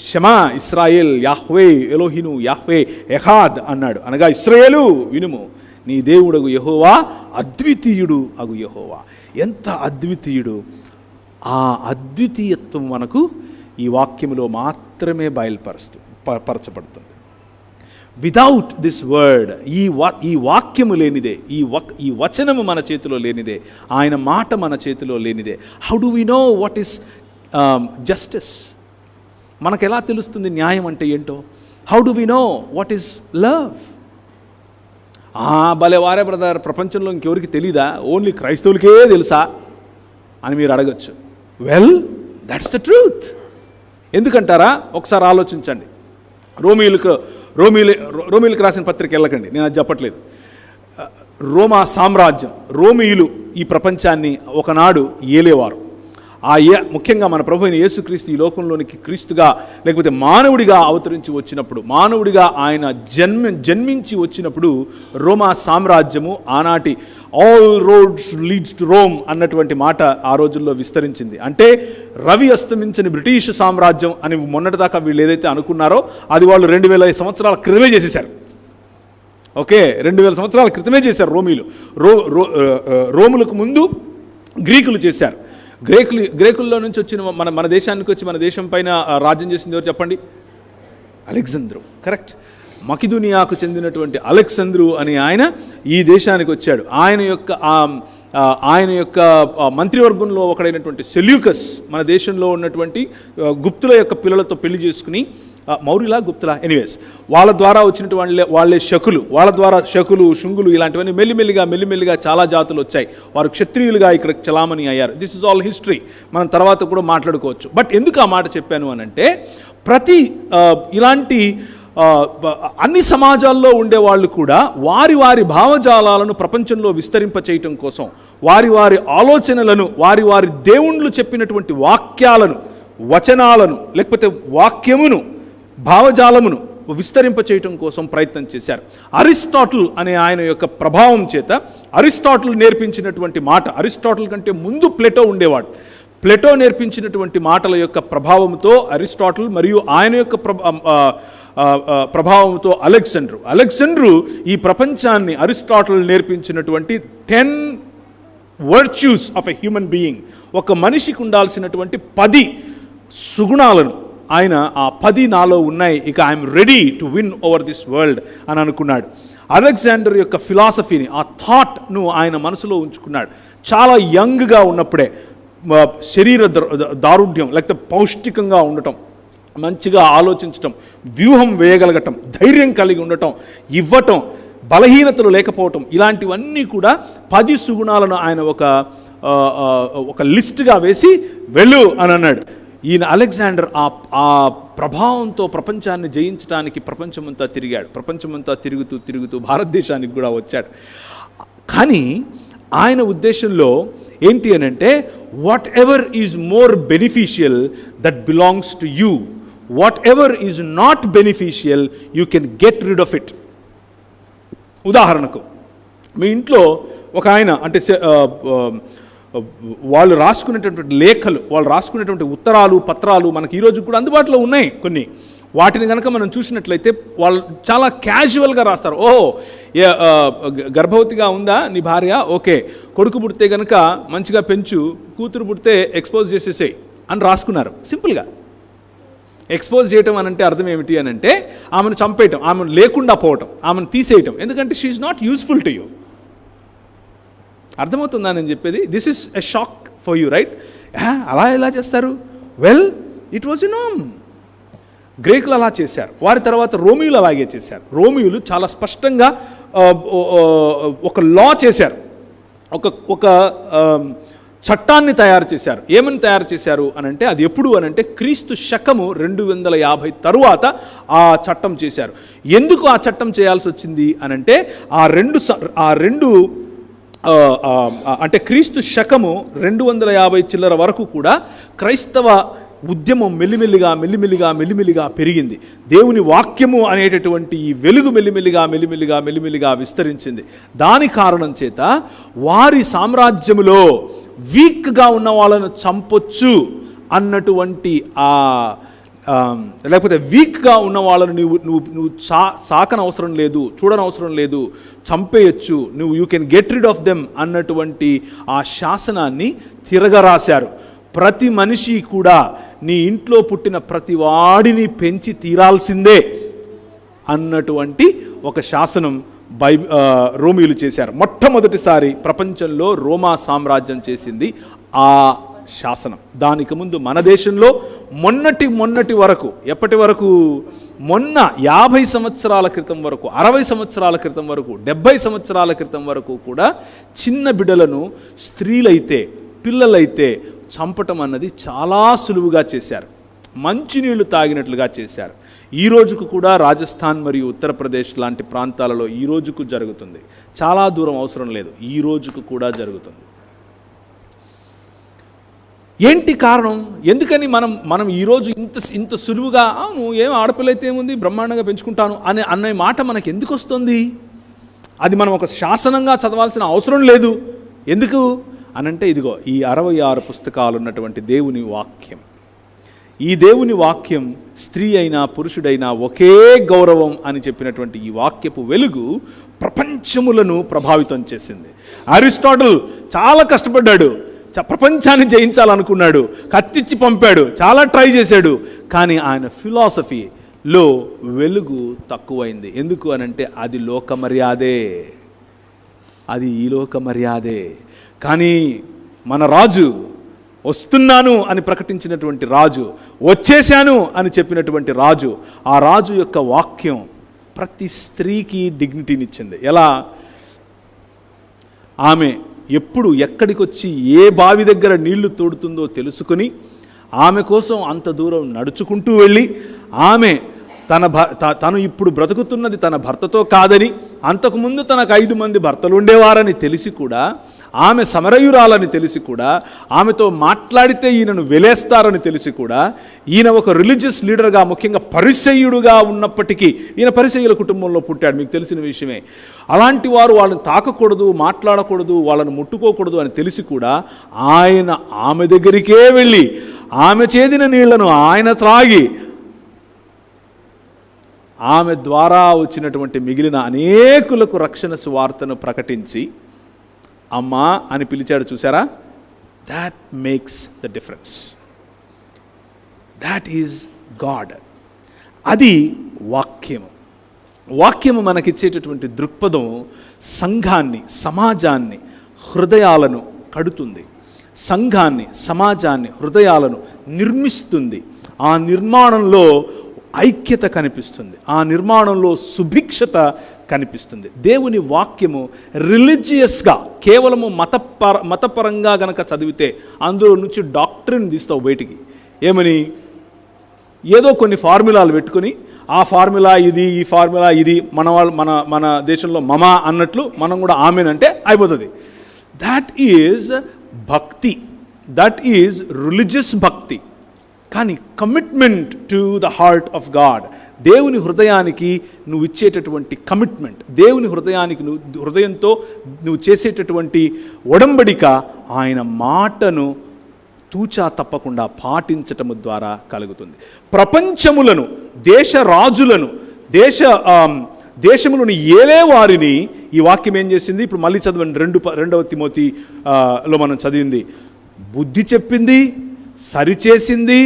షమా ఇస్రాయేల్ యాహ్వే ఎలోహిను యాహ్వే ఎహాద్ అన్నాడు. అనగా ఇశ్రాయేలు వినుము, నీ దేవుడగు యెహోవా అద్వితీయుడు అగు యెహోవా. ఎంత అద్వితీయుడు! ఆ అద్వితీయత్వం మనకు ఈ వాక్యములో మాత్రమే పరచబడుతుంది. వితౌట్ దిస్ వర్డ్, ఈ వాక్యము లేనిదే, ఈ వచనము మన చేతిలో లేనిదే, ఆయన మాట మన చేతిలో లేనిదే, how do we know what is justice? మనకు ఎలా తెలుస్తుంది న్యాయం అంటే ఏంటో? How do we know what is love? భలే వారే బ్రదర్, ప్రపంచంలో ఇంకెవరికి తెలీదా? ఓన్లీ క్రైస్తవులకే తెలుసా అని మీరు అడగచ్చు. Well, that's the truth. ఎందుకంటారా? ఒకసారి ఆలోచించండి. రోమీయులకు రాసిన పత్రిక వెళ్ళకండి, నేను అది చెప్పట్లేదు. రోమా సామ్రాజ్యం, రోమీయులు ఈ ప్రపంచాన్ని ఒకనాడు ఏలేవారు. ముఖ్యంగా మన ప్రభు అయిన యేసుక్రీస్తు ఈ లోకంలోనికి క్రీస్తుగా లేకపోతే మానవుడిగా అవతరించి వచ్చినప్పుడు, మానవుడిగా ఆయన జన్మించి వచ్చినప్పుడు రోమా సామ్రాజ్యము ఆనాటి all roads leads to Rome అన్నటువంటి మాట ఆ రోజుల్లో విస్తరించింది. అంటే రవి అస్తమించని బ్రిటిష్ సామ్రాజ్యం అని మొన్నటిదాకా వీళ్ళు ఏదైతే అనుకున్నారో అది వాళ్ళు 2000 సంవత్సరాల క్రితమే చేసేశారు. ఓకే, 2000 సంవత్సరాల క్రితమే చేశారు రోమీలు. రోములకు ముందు గ్రీకులు చేశారు. గ్రేకుల్లో నుంచి వచ్చిన మన దేశానికి వచ్చి మన దేశం పైన రాజ్యం చేసింది ఎవరు చెప్పండి? అలెగ్జాంద్రు. కరెక్ట్. మకిదునియాకు చెందినటువంటి అలెగ్జాంద్రు అని ఆయన ఈ దేశానికి వచ్చాడు. ఆయన యొక్క మంత్రివర్గంలో ఒకడైనటువంటి సెల్యూకస్ మన దేశంలో ఉన్నటువంటి గుప్తుల యొక్క పిల్లలతో పెళ్లి చేసుకుని మౌర్యులా గుప్తులా ఎనీవేస్, వాళ్ళ ద్వారా వచ్చినటువంటి వాళ్ళే శకులు, వాళ్ళ ద్వారా శకులు, శుంగులు ఇలాంటివన్నీ మెల్లిమెల్లిగా చాలా జాతులు వచ్చాయి. వారు క్షత్రియులుగా ఇక్కడ చలామణి అయ్యారు. దిస్ ఇస్ ఆల్ హిస్టరీ, మనం తర్వాత కూడా మాట్లాడుకోవచ్చు. బట్ ఎందుకు ఆ మాట చెప్పాను అనంటే, ప్రతి ఇలాంటి అన్ని సమాజాల్లో ఉండేవాళ్ళు కూడా వారి వారి భావజాలాలను ప్రపంచంలో విస్తరింప చేయటం కోసం, వారి వారి ఆలోచనలను, వారి వారి దేవుళ్ళు చెప్పినటువంటి వాక్యాలను, వచనాలను, లేకపోతే వాక్యమును, భావజాలమును విస్తరింప చేయటం కోసం ప్రయత్నం చేశారు. అరిస్టాటిల్ అనే ఆయన యొక్క ప్రభావం చేత, అరిస్టాటిల్ నేర్పించినటువంటి మాట, అరిస్టాటిల్ కంటే ముందు ప్లేటో ఉండేవాడు. ప్లేటో నేర్పించినటువంటి మాటల యొక్క ప్రభావంతో అరిస్టాటిల్ మరియు ఆయన యొక్క ప్రభావంతో అలెగ్జాండ్రు ఈ ప్రపంచాన్ని, అరిస్టాటిల్ నేర్పించినటువంటి 10 virtues of a human being, ఒక మనిషికి ఉండాల్సినటువంటి 10 సుగుణాలను ఆయన, ఆ 10 నాలో ఉన్నాయి, ఇక I'm ready to win over this world అని అనుకున్నాడు. అలెగ్జాండర్ యొక్క ఫిలాసఫీని, ఆ థాట్ను ఆయన మనసులో ఉంచుకున్నాడు. చాలా యంగ్గా ఉన్నప్పుడే శరీర దారుఢ్యం, లేకపోతే పౌష్టికంగా ఉండటం, మంచిగా ఆలోచించటం, వ్యూహం వేయగలగటం, ధైర్యం కలిగి ఉండటం, ఇవ్వటం, బలహీనతలు లేకపోవటం, ఇలాంటివన్నీ కూడా 10 సుగుణాలను ఆయన ఒక లిస్ట్గా వేసి వెళ్ళు అని అన్నాడు. ఈయన అలెగ్జాండర్ ఆ ప్రభావంతో ప్రపంచాన్ని జయించడానికి ప్రపంచమంతా తిరిగాడు. ప్రపంచమంతా తిరుగుతూ భారతదేశానికి కూడా వచ్చాడు. కానీ ఆయన ఉద్దేశంలో ఏంటి అని అంటే, what ever is more beneficial that belongs to you, what ever is not beneficial you can get rid of it. ఉదాహరణకు, మీ ఇంట్లో ఒక ఆయన, అంటే వాళ్ళు రాసుకునేటటువంటి లేఖలు, వాళ్ళు రాసుకునేటువంటి ఉత్తరాలు, పత్రాలు మనకి ఈరోజు కూడా అందుబాటులో ఉన్నాయి కొన్ని. వాటిని కనుక మనం చూసినట్లయితే వాళ్ళు చాలా క్యాజువల్గా రాస్తారు. ఓహో, గర్భవతిగా ఉందా నీ భార్య, ఓకే, కొడుకు పుడితే కనుక మంచిగా పెంచు, కూతురు పుడితే ఎక్స్పోజ్ చేసేసేయి అని రాసుకున్నారు. సింపుల్గా ఎక్స్పోజ్ చేయటం అని అంటే అర్థం ఏమిటి అని అంటే, ఆమెను చంపేయటం, ఆమెను లేకుండా పోవటం, ఆమెను తీసేయటం, ఎందుకంటే she is not useful to you. అర్థమవుతుందా నేను చెప్పేది? This is a shock for you, right? అలా ఎలా చేస్తారు? Well, it was a norm. గ్రీకులు అలా చేశారు, వారి తర్వాత రోమియోలు అలాగే చేశారు. రోమియోలు చాలా స్పష్టంగా ఒక లా చేశారు, ఒక చట్టాన్ని తయారు చేశారు. ఏమని తయారు చేశారు అనంటే, అది ఎప్పుడు అనంటే క్రీస్తు శకము 250 తరువాత ఆ చట్టం చేశారు. ఎందుకు ఆ చట్టం చేయాల్సి వచ్చింది అనంటే, ఆ రెండు అంటే క్రీస్తు శకము 250 చిల్లర వరకు కూడా క్రైస్తవ ఉద్యమం మెల్లిమెల్లిగా పెరిగింది. దేవుని వాక్యము అనేటటువంటి ఈ వెలుగు మెల్లిమెల్లిగా విస్తరించింది. దాని కారణం చేత వారి సామ్రాజ్యములో వీక్గా ఉన్న వాళ్ళను చంపొచ్చు అన్నటువంటి లేకపోతే వీక్గా ఉన్న వాళ్ళను నువ్వు సాకనవసరం లేదు, చూడనవసరం లేదు, చంపేయచ్చు, you can get rid of them అన్నటువంటి ఆ శాసనాన్ని తిరగరాశారు. ప్రతి మనిషి కూడా నీ ఇంట్లో పుట్టిన ప్రతి వాడిని పెంచి తీరాల్సిందే అన్నటువంటి ఒక శాసనం రోమియోలు చేశారు. మొట్టమొదటిసారి ప్రపంచంలో రోమా సామ్రాజ్యం చేసింది ఆ శాసనం. దానికి ముందు మన దేశంలో మొన్నటి వరకు, ఎప్పటి వరకు, మొన్న 50 సంవత్సరాల క్రితం వరకు, 60 సంవత్సరాల క్రితం వరకు, 70 సంవత్సరాల క్రితం వరకు కూడా చిన్న బిడ్డలను, స్త్రీలైతే, పిల్లలైతే చంపటం అన్నది చాలా సులువుగా చేశారు. మంచినీళ్లు తాగినట్లుగా చేశారు. ఈ రోజుకు కూడా రాజస్థాన్ మరియు ఉత్తరప్రదేశ్ లాంటి ప్రాంతాలలో ఈ రోజుకు జరుగుతుంది. చాలా దూరం అవసరం లేదు, ఈ రోజుకు కూడా జరుగుతుంది. ఏంటి కారణం? ఎందుకని మనం ఈరోజు ఇంత సులువుగా, ఏం ఆడపిల్ల అయితే ఏముంది, బ్రహ్మాండంగా పెంచుకుంటాను అనే మాట మనకు ఎందుకు వస్తుంది? అది మనం ఒక శాసనంగా చదవాల్సిన అవసరం లేదు. ఎందుకు అనంటే, ఇదిగో ఈ 66 పుస్తకాలు ఉన్నటువంటి దేవుని వాక్యం, ఈ దేవుని వాక్యం స్త్రీ అయినా పురుషుడైనా ఒకే గౌరవం అని చెప్పినటువంటి ఈ వాక్యపు వెలుగు ప్రపంచములను ప్రభావితం చేసింది. అరిస్టాటిల్ చాలా కష్టపడ్డాడు, ప్రపంచాన్ని జయించాలనుకున్నాడు, కత్తిచ్చి పంపాడు, చాలా ట్రై చేశాడు. కానీ ఆయన ఫిలాసఫీలో వెలుగు తక్కువైంది. ఎందుకు అనంటే, అది లోక మర్యాదే, అది ఈ లోక మర్యాదే. కానీ మన రాజు వస్తున్నాను అని ప్రకటించినటువంటి రాజు, వచ్చేశాను అని చెప్పినటువంటి రాజు, ఆ రాజు యొక్క వాక్యం ప్రతి స్త్రీకి డిగ్నిటీనిచ్చింది. ఎలా? ఆమె ఎప్పుడు ఎక్కడికి వచ్చి ఏ బావి దగ్గర నీళ్లు తోడుతుందో తెలుసుకుని ఆమె కోసం అంత దూరం నడుచుకుంటూ వెళ్ళి, ఆమె తను ఇప్పుడు బ్రతుకుతున్నది తన భర్తతో కాదని, అంతకుముందు తనకు 5 మంది భర్తలు ఉండేవారని తెలిసి కూడా, ఆమె సమరయురాలని తెలిసి కూడా, ఆమెతో మాట్లాడితే ఈయనను వెలేస్తారని తెలిసి కూడా, ఈయన ఒక రిలీజియస్ లీడర్గా, ముఖ్యంగా పరిసయ్యుడుగా ఉన్నప్పటికీ, ఈయన పరిసయ్యుల కుటుంబంలో పుట్టాడు, మీకు తెలిసిన విషయమే. అలాంటి వారు వాళ్ళని తాకకూడదు, మాట్లాడకూడదు, వాళ్ళని ముట్టుకోకూడదు అని తెలిసి కూడా ఆయన ఆమె దగ్గరికే వెళ్ళి ఆమె చేదిన నీళ్లను ఆయన త్రాగి ఆమె ద్వారా వచ్చినటువంటి మిగిలిన అనేకులకు రక్షణ సువార్తను ప్రకటించి అమ్మా అని పిలిచాడు. చూసారా? That makes the difference. That is God. అది వాక్యము. వాక్యము మనకిచ్చేటటువంటి దృక్పథం సంఘాన్ని, సమాజాన్ని, హృదయాలను కడుతుంది. సంఘాన్ని, సమాజాన్ని, హృదయాలను నిర్మిస్తుంది. ఆ నిర్మాణంలో ఐక్యత కనిపిస్తుంది, ఆ నిర్మాణంలో సుభిక్షత కనిపిస్తుంది. దేవుని వాక్యము రిలీజియస్గా, కేవలము మతపరంగా గనక చదివితే అందులో నుంచి డాక్ట్రిన్ తీస్తావు బయటికి. ఏమని? ఏదో కొన్ని ఫార్ములాలు పెట్టుకుని, ఆ ఫార్ములా ఇది, ఈ ఫార్ములా ఇది, మన దేశంలో మమ అన్నట్లు మనం కూడా ఆమెన్ అంటే అయిపోతుంది. దాట్ ఈజ్ భక్తి, దట్ ఈజ్ రిలీజియస్ భక్తి. కానీ commitment to the heart of God, దేవుని హృదయానికి నువ్వు ఇచ్చేటటువంటి కమిట్మెంట్, దేవుని హృదయానికి హృదయంతో నువ్వు చేసేటటువంటి ఒడంబడిక, ఆయన మాటను తూచా తప్పకుండా పాటించటము ద్వారా కలుగుతుంది. ప్రపంచములను, దేశ రాజులను, దేశములను ఏలే వారిని ఈ వాక్యం ఏం చేసింది? ఇప్పుడు మళ్ళీ చదవండి, 2వ తిమోతిలో మనం చదివింది. బుద్ధి చెప్పింది, సరిచేసింది,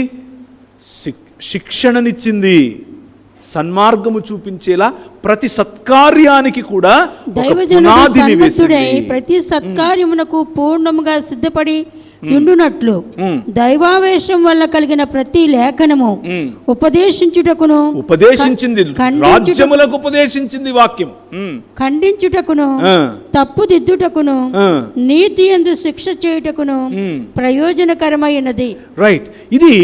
శిక్షణనిచ్చింది, సన్మార్గము చూపించేలా ప్రతి సత్కార్యానికి కూడా పునాదిని వేసింది. ప్రతి సత్కార్యమునకు పూర్ణముగా సిద్ధపడి ఉండునట్లు దైవావేశం వల్ల కలిగిన ప్రతి లేఖనము ఉపదేశించుటకును, ఉపదేశించింది, రాజ్యములకు ఉపదేశించింది వాక్యం, ఖండించుటకును, తప్పుదిద్దుటకును, నీతి యందు శిక్ష చేయుటకును ప్రయోజనకరమైనది. రైట్. ఇది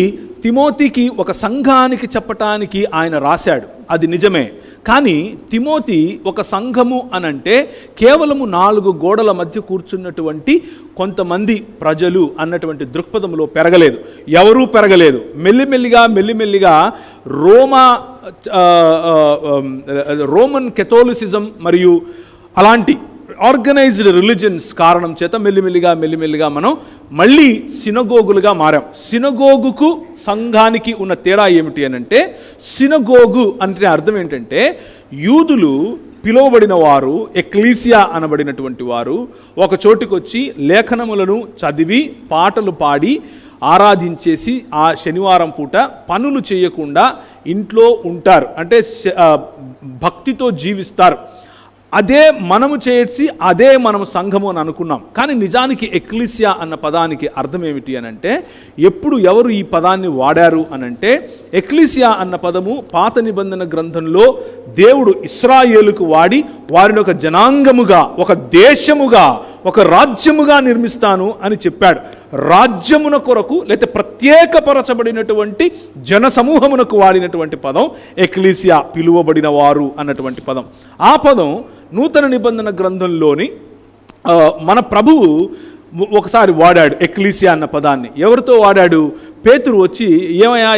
తిమోతికి, ఒక సంఘానికి చెప్పటానికి ఆయన రాశాడు, అది నిజమే. కానీ తిమోతి ఒక సంఘము అనంటే కేవలము 4 గోడల మధ్య కూర్చున్నటువంటి కొంతమంది ప్రజలు అన్నటువంటి దృక్పథంలో పెరగలేదు, ఎవరూ పెరగలేదు. మెల్లిమెల్లిగా రోమన్ కెథోలిసిజం మరియు అలాంటి ఆర్గనైజ్డ్ రిలీజియన్స్ కారణం చేత మెల్లిమెల్లిగా మనం మళ్ళీ సినగోగులుగా మారాం. సినగోగుకు సంఘానికి ఉన్న తేడా ఏమిటి అనంటే, సినగోగు అంటే అర్థం ఏంటంటే, యూదులు పిలువబడిన వారు, ఎక్లీసియా అనబడినటువంటి వారు ఒక చోటుకు వచ్చి లేఖనములను చదివి పాటలు పాడి ఆరాధించేసి ఆ శనివారం పూట పనులు చేయకుండా ఇంట్లో ఉంటారు, అంటే భక్తితో జీవిస్తారు. అదే మనము చేసి అదే మనము సంఘము అని అనుకున్నాం. కానీ నిజానికి ఎక్లీసియా అన్న పదానికి అర్థం ఏమిటి అనంటే, ఎవరు ఈ పదాన్ని వాడారు అనంటే, ఎక్లీసియా అన్న పదము పాత నిబంధన గ్రంథంలో దేవుడు ఇశ్రాయేలుకు వాడి వారిని ఒక జనాంగముగా, ఒక దేశముగా, ఒక రాజ్యముగా నిర్మిస్తాను అని చెప్పాడు. రాజ్యమున కొరకు లేకపోతే ప్రత్యేకపరచబడినటువంటి జన సమూహమునకు వాడినటువంటి పదం ఎక్లీసియా, పిలువబడిన వారు అన్నటువంటి పదం. ఆ పదం నూతన నిబంధన గ్రంథంలోని మన ప్రభువు ఒకసారి వాడాడు ఎక్లీసియా అన్న పదాన్ని. ఎవరితో వాడాడు? పేతురు వచ్చి,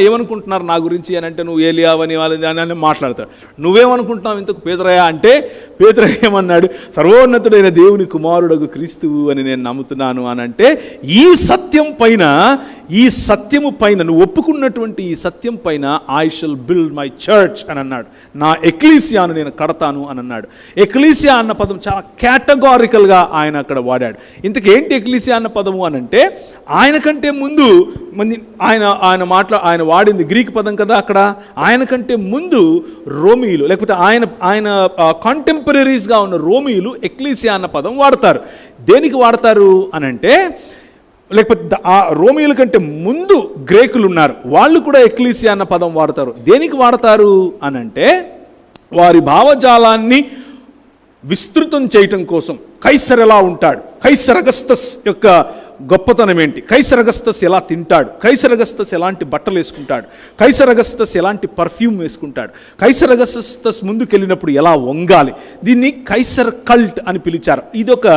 ఏమనుకుంటున్నారు నా గురించి అని అంటే, నువ్వు ఏలియావని వాళ్ళని మాట్లాడతాడు. నువ్వేమనుకుంటున్నావు ఇంతకు పేతురయ్యా అంటే, పేతురయ్య ఏమన్నాడు? సర్వోన్నతుడైన దేవుని కుమారుడగు క్రీస్తువు అని నేను నమ్ముతున్నాను అని అంటే, ఈ సత్యము పైన నువ్వు ఒప్పుకున్నటువంటి ఈ సత్యం పైన I shall build my church అని అన్నాడు. నా ఎక్లీసియాను నేను కడతాను అని అన్నాడు. ఎక్లీసియా అన్న పదం చాలా కేటగారికల్గా ఆయన అక్కడ వాడాడు. ఇంతకు ఏంటి ఎక్లీసియా అన్న పదము అని అంటే, ఆయన కంటే ముందు ఆయన వాడింది గ్రీక్ పదం కదా అక్కడ. ఆయన కంటే ముందు రోమీయులు, లేకపోతే ఆయన కాంటెంపరీస్గా ఉన్న రోమీయులు ఎక్లీసియా అన్న పదం వాడతారు. దేనికి వాడతారు అని అంటే, లేకపోతే ఆ రోమియోల కంటే ముందు గ్రేకులు ఉన్నారు, వాళ్ళు కూడా ఎక్లీసియా అన్న పదం వాడతారు. దేనికి వాడతారు అని అంటే వారి భావజాలాన్ని విస్తృతం చేయటం కోసం. కైసర్ ఎలా ఉంటాడు, కైసర్ అగస్తస్ యొక్క గొప్పతనం ఏంటి, కైసర్ అగస్తస్ ఎలా తింటాడు, కైసర్ అగస్తస్ ఎలాంటి బట్టలు వేసుకుంటాడు, కైసర్ అగస్తస్ ఎలాంటి పర్ఫ్యూమ్ వేసుకుంటాడు, కైసర్ అగస్తస్ ముందుకెళ్ళినప్పుడు ఎలా వంగాలి, దీన్ని కైసర్ కల్ట్ అని పిలిచారు. ఇదొక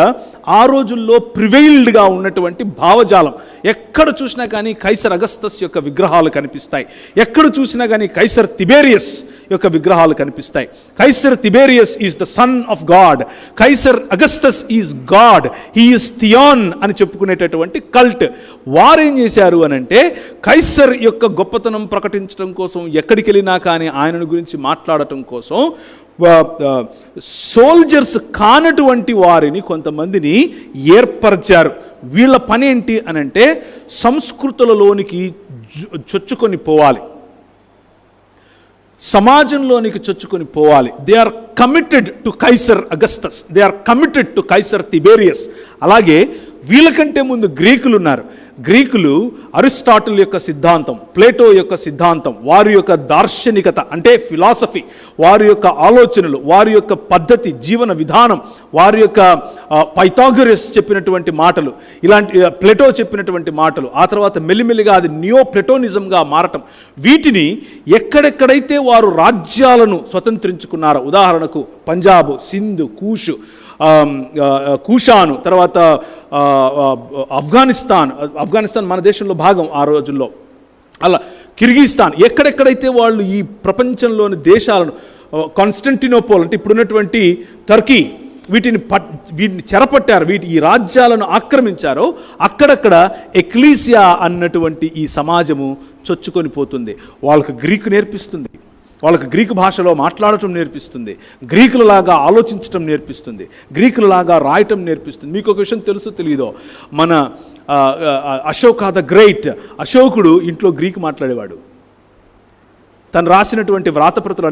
ఆ రోజుల్లో ప్రివైల్డ్గా ఉన్నటువంటి భావజాలం. ఎక్కడ చూసినా కానీ కైసర్ అగస్తస్ యొక్క విగ్రహాలు కనిపిస్తాయి, ఎక్కడ చూసినా కానీ కైసర్ తిబేరియస్ యొక్క విగ్రహాలు కనిపిస్తాయి. Caesar Tiberius is the son of God, Caesar Augustus is God, he is theon అని చెప్పుకునేటటువంటి కల్ట్. వారేం చేశారు అని అంటే కైసర్ యొక్క గొప్పతనం ప్రకటించడం కోసం, ఎక్కడికి వెళ్ళినా కానీ ఆయనను గురించి మాట్లాడటం కోసం సోల్జర్స్ కానటువంటి వారిని కొంతమందిని ఏర్పరిచారు. వీళ్ళ పని ఏంటి అని అంటే సంస్కృతులలోనికి చొచ్చుకొని పోవాలి, సమాజంలోనికి చొచ్చుకొని పోవాలి. They are committed to Caesar Augustus, they are committed to Caesar Tiberius. అలాగే వీళ్ళకంటే ముందు గ్రీకులు ఉన్నారు. గ్రీకులు అరిస్టాటిల్ యొక్క సిద్ధాంతం, ప్లేటో యొక్క సిద్ధాంతం, వారి యొక్క దార్శనికత అంటే ఫిలాసఫీ, వారి యొక్క ఆలోచనలు, వారి యొక్క పద్ధతి, జీవన విధానం, వారి యొక్క పైథాగరస్ చెప్పినటువంటి మాటలు, ఇలాంటి ప్లేటో చెప్పినటువంటి మాటలు, ఆ తర్వాత మెల్లిమెల్లిగా అది నియో ప్లెటోనిజంగా మారటం. వీటిని ఎక్కడెక్కడైతే వారు రాజ్యాలను స్వతంత్రించుకున్నారో, ఉదాహరణకు పంజాబ్, సింధు, కూషాను, తర్వాత ఆఫ్ఘనిస్తాన్ మన దేశంలో భాగం ఆ రోజుల్లో, అలా కిర్గిస్తాన్, ఎక్కడెక్కడైతే వాళ్ళు ఈ ప్రపంచంలోని దేశాలను, కాన్స్టంటినోపోల్ అంటే ఇప్పుడున్నటువంటి టర్కీ, వీటిని చెరపట్టారు, ఈ రాజ్యాలను ఆక్రమించారో అక్కడక్కడ ఎక్లీసియా అన్నటువంటి ఈ సమాజము చొచ్చుకొని పోతుంది. వాళ్ళకి గ్రీకు నేర్పిస్తుంది, వాళ్ళకి గ్రీకు భాషలో మాట్లాడటం నేర్పిస్తుంది, గ్రీకులలాగా ఆలోచించటం నేర్పిస్తుంది, గ్రీకులలాగా రాయటం నేర్పిస్తుంది. మీకు ఒక విషయం తెలుసో తెలియదో, మన అశోక ద గ్రేట్, అశోకుడు ఇంట్లో గ్రీకు మాట్లాడేవాడు. తను రాసినటువంటి వ్రాతప్రతులు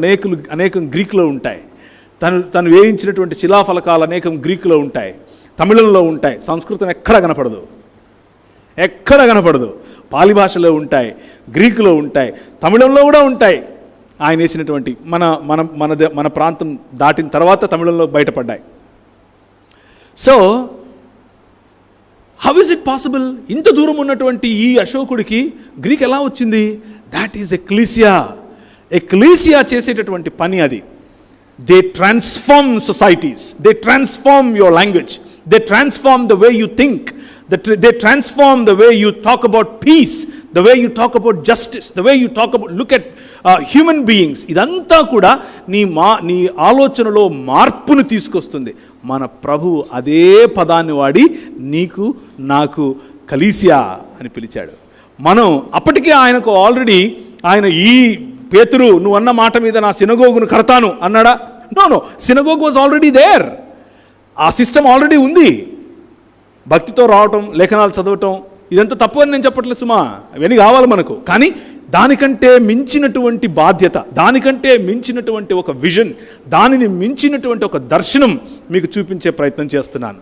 అనేకం గ్రీకులో ఉంటాయి, తను వేయించినటువంటి శిలాఫలకాలు అనేకం గ్రీకులో ఉంటాయి, తమిళంలో ఉంటాయి. సంస్కృతం ఎక్కడ కనపడదు. పాలి భాషలో ఉంటాయి, గ్రీకులో ఉంటాయి, తమిళంలో కూడా ఉంటాయి. ఆయన వేసినటువంటి మన ప్రాంతం దాటిన తర్వాత తమిళంలో బయటపడ్డాయి. So how is it possible? ఇంత దూరం ఉన్నటువంటి ఈ అశోకుడికి గ్రీక్ ఎలా వచ్చింది? దాట్ ఈజ్ ఎక్లీసియా చేసేటటువంటి పని అది. They transform societies, they transform your language, they transform the way you think, they transform the way you talk about peace, the way you talk about justice, the way you talk about, look at human beings. ఇదంతా కూడా నీ ఆలోచనలో మార్పును తీసుకొస్తుంది. మన ప్రభువు అదే పదాన్ని వాడి నీకు నాకు కలీసియా అని పిలిచాడు. మనం అప్పటికే ఆయనకు ఆల్రెడీ, ఆయన ఈ పేతురు నువ్వు అన్న మాట మీద నా సినగోగును కడతాను అన్నాడా? No, synagogue was already there. ఆ సిస్టమ్ ఆల్రెడీ ఉంది. భక్తితో రావటం, లేఖనాలు చదవటం, ఇదంతా తప్పు అని నేను చెప్పట్లేదు సుమా, అవన్నీ కావాలి మనకు. కానీ దానికంటే మించినటువంటి బాధ్యత, దానికంటే మించినటువంటి ఒక విజన్, దానిని మించినటువంటి ఒక దర్శనం మీకు చూపించే ప్రయత్నం చేస్తున్నాను.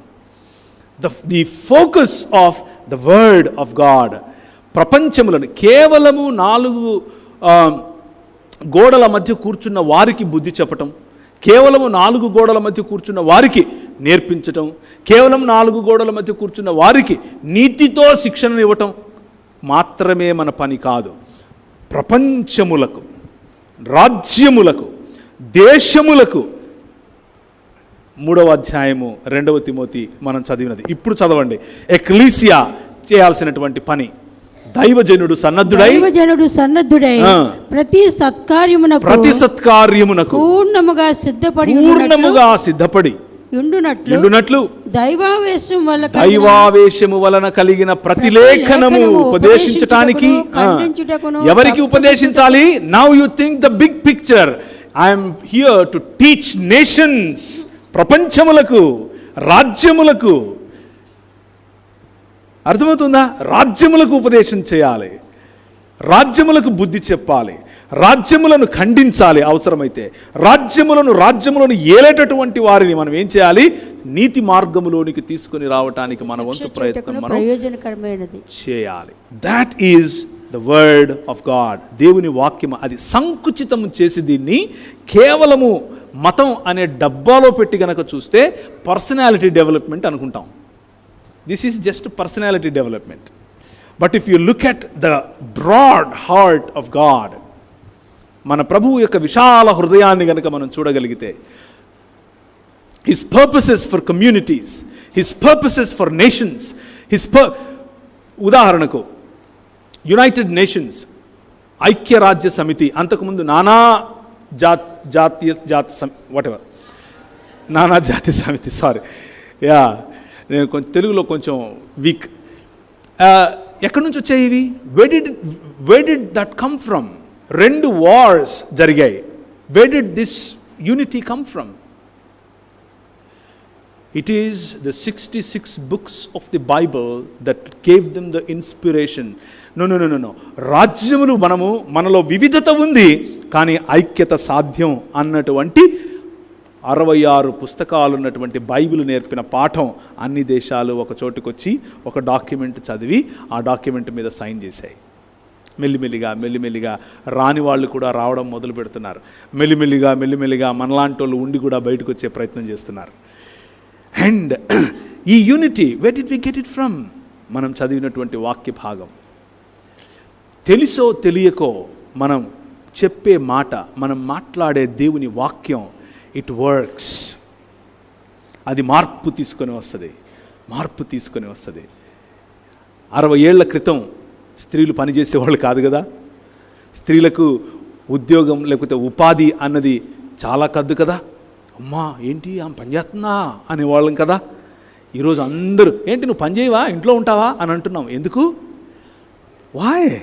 The focus of the word of God. ప్రపంచములను కేవలము 4 గోడల మధ్య కూర్చున్న వారికి బుద్ధి చెప్పటం, కేవలము 4 గోడల మధ్య కూర్చున్న వారికి నేర్పించటం, కేవలం 4 గోడల మధ్య కూర్చున్న వారికి నీతితో శిక్షణను ఇవ్వటం మాత్రమే మన పని కాదు. ప్రపంచములకు, రాజ్యములకు, దేశములకు 3వ అధ్యాయము 2వ తిమోతి మనం చదివినది. ఇప్పుడు చదవండి. ఎక్లీసియా చేయాల్సినటువంటి పని. దైవజనుడు సన్నద్ధుడై ప్రతి సత్కార్యమునకు పూర్ణముగా సిద్ధపడి ఉండునట్లు దైవావేశము వలన కలిగిన ప్రతిలేఖనము ఉపదేశించటానికి. ఎవరికి ఉపదేశించాలి? Now you think the big picture. I'm here to teach nations, ప్రపంచములకు, రాజ్యములకు. అర్థమవుతుందా? రాజ్యములకు ఉపదేశం చేయాలి, రాజ్యములకు బుద్ధి చెప్పాలి, రాజ్యములను ఖండించాలి, అవసరమైతే రాజ్యములను ఏలేటటువంటి వారిని మనం ఏం చేయాలి? నీతి మార్గములోనికి తీసుకొని రావటానికి మన వంతు ప్రయత్నం మనం ప్రయోజనకరమైనది చేయాలి. That is the word of God. దేవుని వాక్యం అది సంకుచితం చేసి దీన్ని కేవలము మతం అనే డబ్బాలో పెట్టి గనక చూస్తే పర్సనాలిటీ డెవలప్మెంట్ అనుకుంటాం. This is just personality development. But if you look at the broad heart of God, మన ప్రభువు యొక్క విశాల హృదయాన్ని గనక మనం చూడగలిగితే, his purposes for communities, his purposes for nations, ఉదాహరణకు యునైటెడ్ నేషన్స్, ఐక్యరాజ్య సమితి, అంతకుముందు నానా జాతి సమితి, సారీ నేను కొంచెం తెలుగులో కొంచెం వీక్. ఎక్కడి నుంచి వచ్చాయి ఇవి? where did that come from? 2 wars జరిగాయి. where did this unity come from? It is the 66 books of the Bible that gave them the inspiration. No. రాజ్యములు మనలో వివిధత ఉంది, కానీ ఐక్యత సాధ్యం అన్నటువంటి 66 పుస్తకాలు ఉన్నటువంటి బైబిల్ నేర్పిన పాఠం అన్ని దేశాలు ఒక చోటుకొచ్చి ఒక డాక్యుమెంట్ చదివి ఆ డాక్యుమెంట్ మీద సైన్ చేశాయి. మెల్లిమెల్లిగా రాని వాళ్ళు కూడా రావడం మొదలు పెడుతున్నారు. మెల్లిమెల్లిగా మనలాంటి వాళ్ళు ఉండి కూడా బయటకు వచ్చే ప్రయత్నం చేస్తున్నారు. అండ్ ఈ unity where did we get it from? మనం చదివినటువంటి వాక్య భాగం. తెలుసో తెలియకో మనం చెప్పే మాట, మనం మాట్లాడే దేవుని వాక్యం, ఇట్ వర్క్స్. అది మార్పు తీసుకొని వస్తుంది. 60 ఏళ్ల క్రితం స్త్రీలు పనిచేసేవాళ్ళు కాదు కదా. స్త్రీలకు ఉద్యోగం లేకపోతే ఉపాధి అన్నది చాలా కద్దు కదా. అమ్మా ఏంటి ఆమె పని చేస్తుందా అనేవాళ్ళం కదా. ఈరోజు అందరూ ఏంటి నువ్వు పని చేయవా, ఇంట్లో ఉంటావా అని అంటున్నాం. ఎందుకు? వాయ్?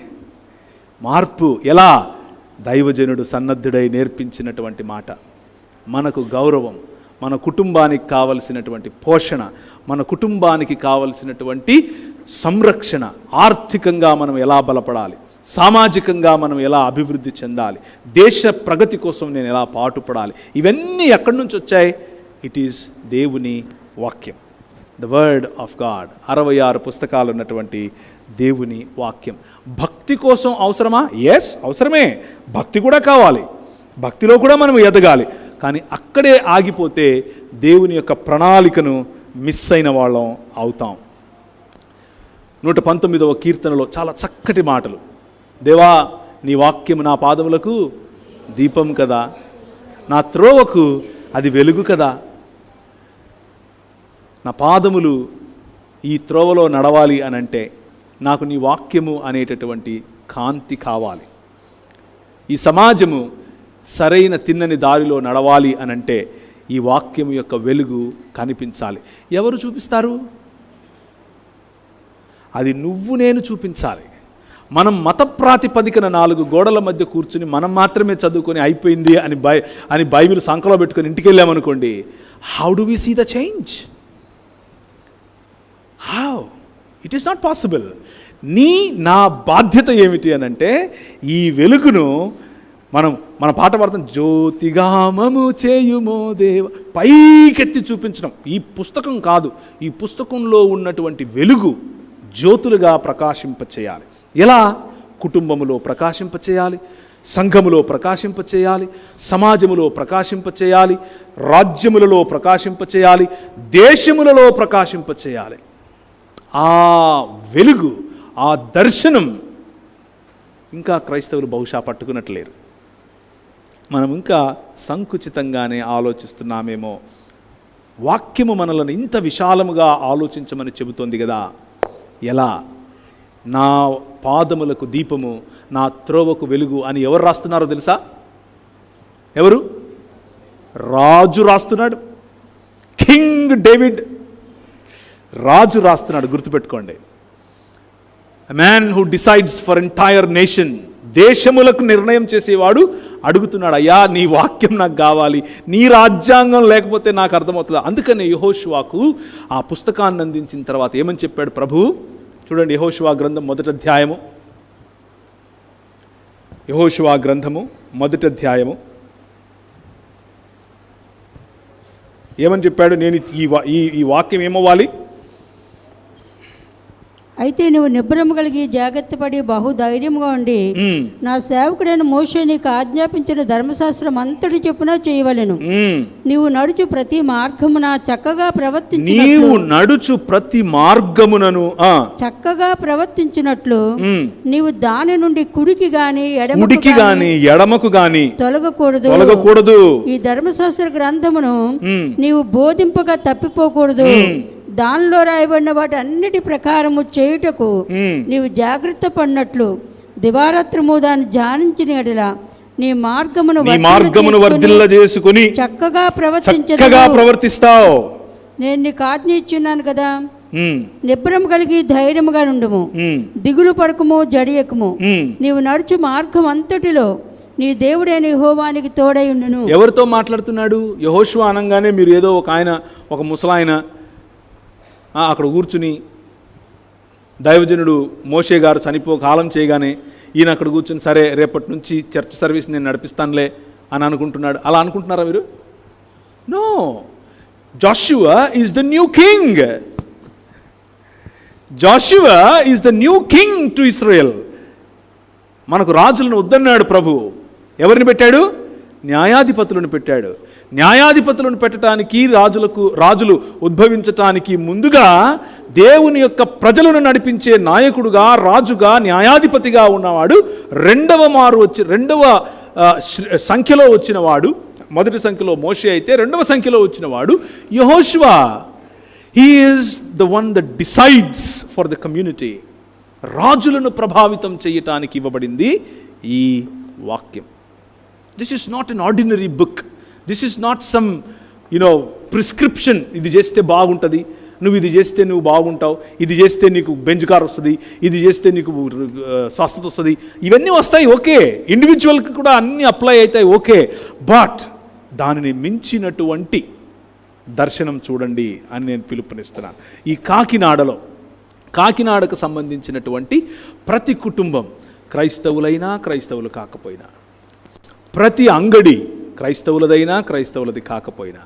మార్పు ఎలా? దైవజనుడు సన్నద్ధుడై నేర్పించినటువంటి మాట. మనకు గౌరవం, మన కుటుంబానికి కావలసినటువంటి పోషణ, మన కుటుంబానికి కావలసినటువంటి సంరక్షణ, ఆర్థికంగా మనం ఎలా బలపడాలి, సామాజికంగా మనం ఎలా అభివృద్ధి చెందాలి, దేశ ప్రగతి కోసం నేను ఎలా పాటుపడాలి, ఇవన్నీ ఎక్కడి నుంచి వచ్చాయి? ఇట్ ఈస్ దేవుని వాక్యం, ద వర్డ్ ఆఫ్ గాడ్. 66 పుస్తకాలు ఉన్నటువంటి దేవుని వాక్యం. భక్తి కోసం అవసరమా? ఎస్, అవసరమే. భక్తి కూడా కావాలి, భక్తిలో కూడా మనం ఎదగాలి. కానీ అక్కడే ఆగిపోతే దేవుని యొక్క ప్రణాళికను మిస్ అయిన వాళ్ళం అవుతాం. 119వ కీర్తనలో చాలా చక్కటి మాటలు. దేవా నీ వాక్యము నా పాదములకు దీపం కదా, నా త్రోవకు అది వెలుగు కదా. నా పాదములు ఈ త్రోవలో నడవాలి అనంటే నాకు నీ వాక్యము అనేటటువంటి కాంతి కావాలి. ఈ సమాజము సరైన తిన్నని దారిలో నడవాలి అనంటే ఈ వాక్యము యొక్క వెలుగు కనిపించాలి. ఎవరు చూపిస్తారు? అది నువ్వు నేను చూపించాలి. మనం మత ప్రాతిపదికన 4 గోడల మధ్య కూర్చుని మనం మాత్రమే చదువుకొని అయిపోయింది అని బైబిల్ సంకలో పెట్టుకొని ఇంటికి వెళ్ళామనుకోండి, how do we see the change? How? It is not possible. నా బాధ్యత ఏమిటి అనంటే ఈ వెలుగును మన పాట పాడతాం, జ్యోతిగామము చేయుమో దేవ, పైకెత్తి చూపించడం. ఈ పుస్తకం కాదు, ఈ పుస్తకంలో ఉన్నటువంటి వెలుగు జ్యోతులుగా ప్రకాశింపచేయాలి. ఎలా? కుటుంబములో ప్రకాశింపచేయాలి, సంఘములో ప్రకాశింపచేయాలి, సమాజములో ప్రకాశింపచేయాలి, రాజ్యములలో ప్రకాశింపచేయాలి, దేశములలో ప్రకాశింపచేయాలి. ఆ వెలుగు, ఆ దర్శనం ఇంకా క్రైస్తవులు బహుశా పట్టుకున్నట్లేరు. మనం ఇంకా సంకుచితంగానే ఆలోచిస్తున్నామేమో. వాక్యము మనలను ఇంత విశాలముగా ఆలోచించమని చెబుతోంది కదా. ఎలా? నా పాదములకు దీపము, నా త్రోవకు వెలుగు అని ఎవరు రాస్తున్నారో తెలుసా? ఎవరు? రాజు రాస్తున్నాడు. కింగ్ డేవిడ్ రాజు రాస్తున్నాడు, గుర్తుపెట్టుకోండి. A man who decides for entire nation, దేశములకు నిర్ణయం చేసేవాడు అడుగుతున్నాడు, అయ్యా నీ వాక్యం నాకు కావాలి, నీ రాజ్యాంగం లేకపోతే నాకు అర్థమవుతుందా? అందుకనే యెహోషువకు ఆ పుస్తకాన్ని అందించిన తర్వాత ఏమని చెప్పాడు ప్రభువు? చూడండి, యెహోషువ గ్రంథం 1వ అధ్యాయము, యెహోషువ గ్రంథము 1వ అధ్యాయము ఏమని చెప్పాడు? నేను ఈ వాక్యం ఏమవ్వాలి? అయితే నువ్వు నిబ్బరము కలిగి జాగ్రత్త పడి బహుధైర్యంగా ఉండి నా సేవకుడైన మోషే నీకు ఆజ్ఞాపించిన ధర్మశాస్త్రం అంతటి చెప్పున చేయవలెను. నీవు నడుచు ప్రతి మార్గమున చక్కగా ప్రవర్తించినట్లు నీవు దాని నుండి కుడికి గాని ఎడమకు గాని తొలగకూడదు. ఈ ధర్మశాస్త్ర గ్రంథమును నీవు బోధింపగా తప్పిపోకూడదు. దానిలో రాయబడిన వాటి అన్నిటి ప్రకారము చేయుటకు నీవు జాగ్రత్త పడినట్లు దివారాత్రము దాన్ని ధ్యానించిన ఎడల నీ మార్గమును వర్ధిల్ల చేసుకుని చక్కగా ప్రవర్తిస్తావు. నేను నీకు ఆజ్ఞ ఇచ్చున్నాను కదా. నిబ్బరం కలిగి ధైర్యముగా నుండుము, దిగులు పడకము, జడియకము. నీవు నడుచు మార్గం అంతటిలో నీ దేవుడైన యెహోవానికి తోడై ఉండును. ఎవరితో మాట్లాడుతున్నాడు? యెహోషువ అనగానే మీరు ఏదో ఒక ముసలాయన అక్కడ కూర్చుని దైవజనుడు మోషే గారు కాలం చేయగానే ఈయన అక్కడ కూర్చుని సరే రేపటి నుంచి చర్చ్ సర్వీస్ నేను నడిపిస్తానులే అని అనుకుంటున్నాడు. అలా అనుకుంటున్నారా మీరు? No, Joshua is the new king. Joshua is the new king to Israel. మనకు రాజులను వద్దన్నాడు ప్రభు. ఎవరిని పెట్టాడు? న్యాయాధిపతులను పెట్టాడు. న్యాయాధిపతులను పెట్టడానికి రాజులు ఉద్భవించటానికి ముందుగా దేవుని యొక్క ప్రజలను నడిపించే నాయకుడుగా, రాజుగా, న్యాయాధిపతిగా ఉన్నవాడు రెండవ సంఖ్యలో వచ్చినవాడు. మొదటి సంఖ్యలో మోషే అయితే రెండవ సంఖ్యలో వచ్చినవాడు యెహోషువ. He is the one that decides for the community. రాజులను ప్రభావితం చేయటానికి ఇవ్వబడింది ఈ వాక్యం. This is not an ordinary book. This is not some prescription. ఇది చేస్తే బాగుంటుంది, నువ్వు ఇది చేస్తే నువ్వు బాగుంటావు, ఇది చేస్తే నీకు బెంచ్ కార్ వస్తుంది, ఇది చేస్తే నీకు స్వస్థత వస్తుంది. ఇవన్నీ వస్తాయి, ఓకే. ఇండివిజువల్కి కూడా అన్నీ అప్లై అవుతాయి, ఓకే. బట్ దానిని మించినటువంటి దర్శనం చూడండి అని నేను పిలుపునిస్తున్నాను. ఈ కాకినాడకు సంబంధించినటువంటి ప్రతి కుటుంబం, క్రైస్తవులైనా క్రైస్తవులు కాకపోయినా, ప్రతి అంగడి క్రైస్తవులదైనా క్రైస్తవులది కాకపోయినా,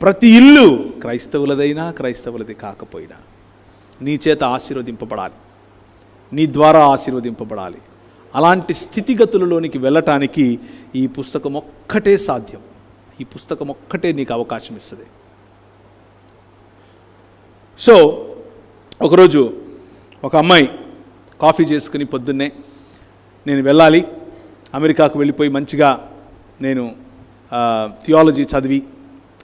ప్రతి ఇల్లు క్రైస్తవులదైనా క్రైస్తవులది కాకపోయినా నీ చేత ఆశీర్వదింపబడాలి, నీ ద్వారా ఆశీర్వదింపబడాలి. అలాంటి స్థితిగతులలోనికి వెళ్ళటానికి ఈ పుస్తకం ఒక్కటే సాధ్యం. ఈ పుస్తకం ఒక్కటే నీకు అవకాశం ఇస్తుంది. సో ఒకరోజు ఒక అమ్మాయి కాఫీ చేసుకుని పొద్దున్నే నేను వెళ్ళాలి, అమెరికాకు వెళ్ళిపోయి మంచిగా నేను థియాలజీ చదివి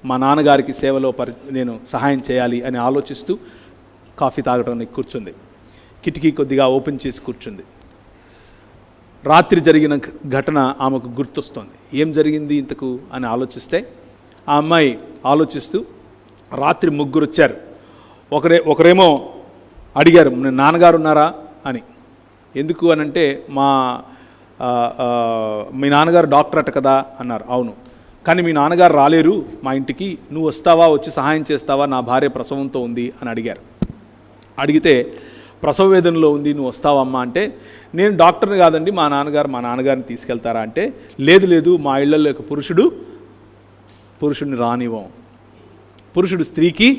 మా నాన్నగారికి సేవలో నేను సహాయం చేయాలి అని ఆలోచిస్తూ కాఫీ తాగడానికి కూర్చుంది. కిటికీ కొద్దిగా ఓపెన్ చేసి కూర్చుంది. రాత్రి జరిగిన ఘటన ఆమెకు గుర్తొస్తోంది. ఏం జరిగింది ఇంతకు అని ఆలోచిస్తే ఆ అమ్మాయి ఆలోచిస్తూ రాత్రి ముగ్గురు వచ్చారు. ఒకరేమో అడిగారు, నాన్నగారు ఉన్నారా అని. ఎందుకు అని అంటే మీ నాన్నగారు డాక్టర్ అట కదా అన్నారు. అవును, కానీ మీ నాన్నగారు రాలేరు మా ఇంటికి, నువ్వు వస్తావా, వచ్చి సహాయం చేస్తావా, నా భార్య ప్రసవంతో ఉంది అని అడిగారు. అడిగితే ప్రసవ వేదనలో ఉంది, నువ్వు వస్తావమ్మా అంటే, నేను డాక్టర్ని కాదండి, మా నాన్నగారిని తీసుకెళ్తారా అంటే, లేదు మా ఇళ్లలో పురుషుడిని రానివ్వం, పురుషుడు స్త్రీకి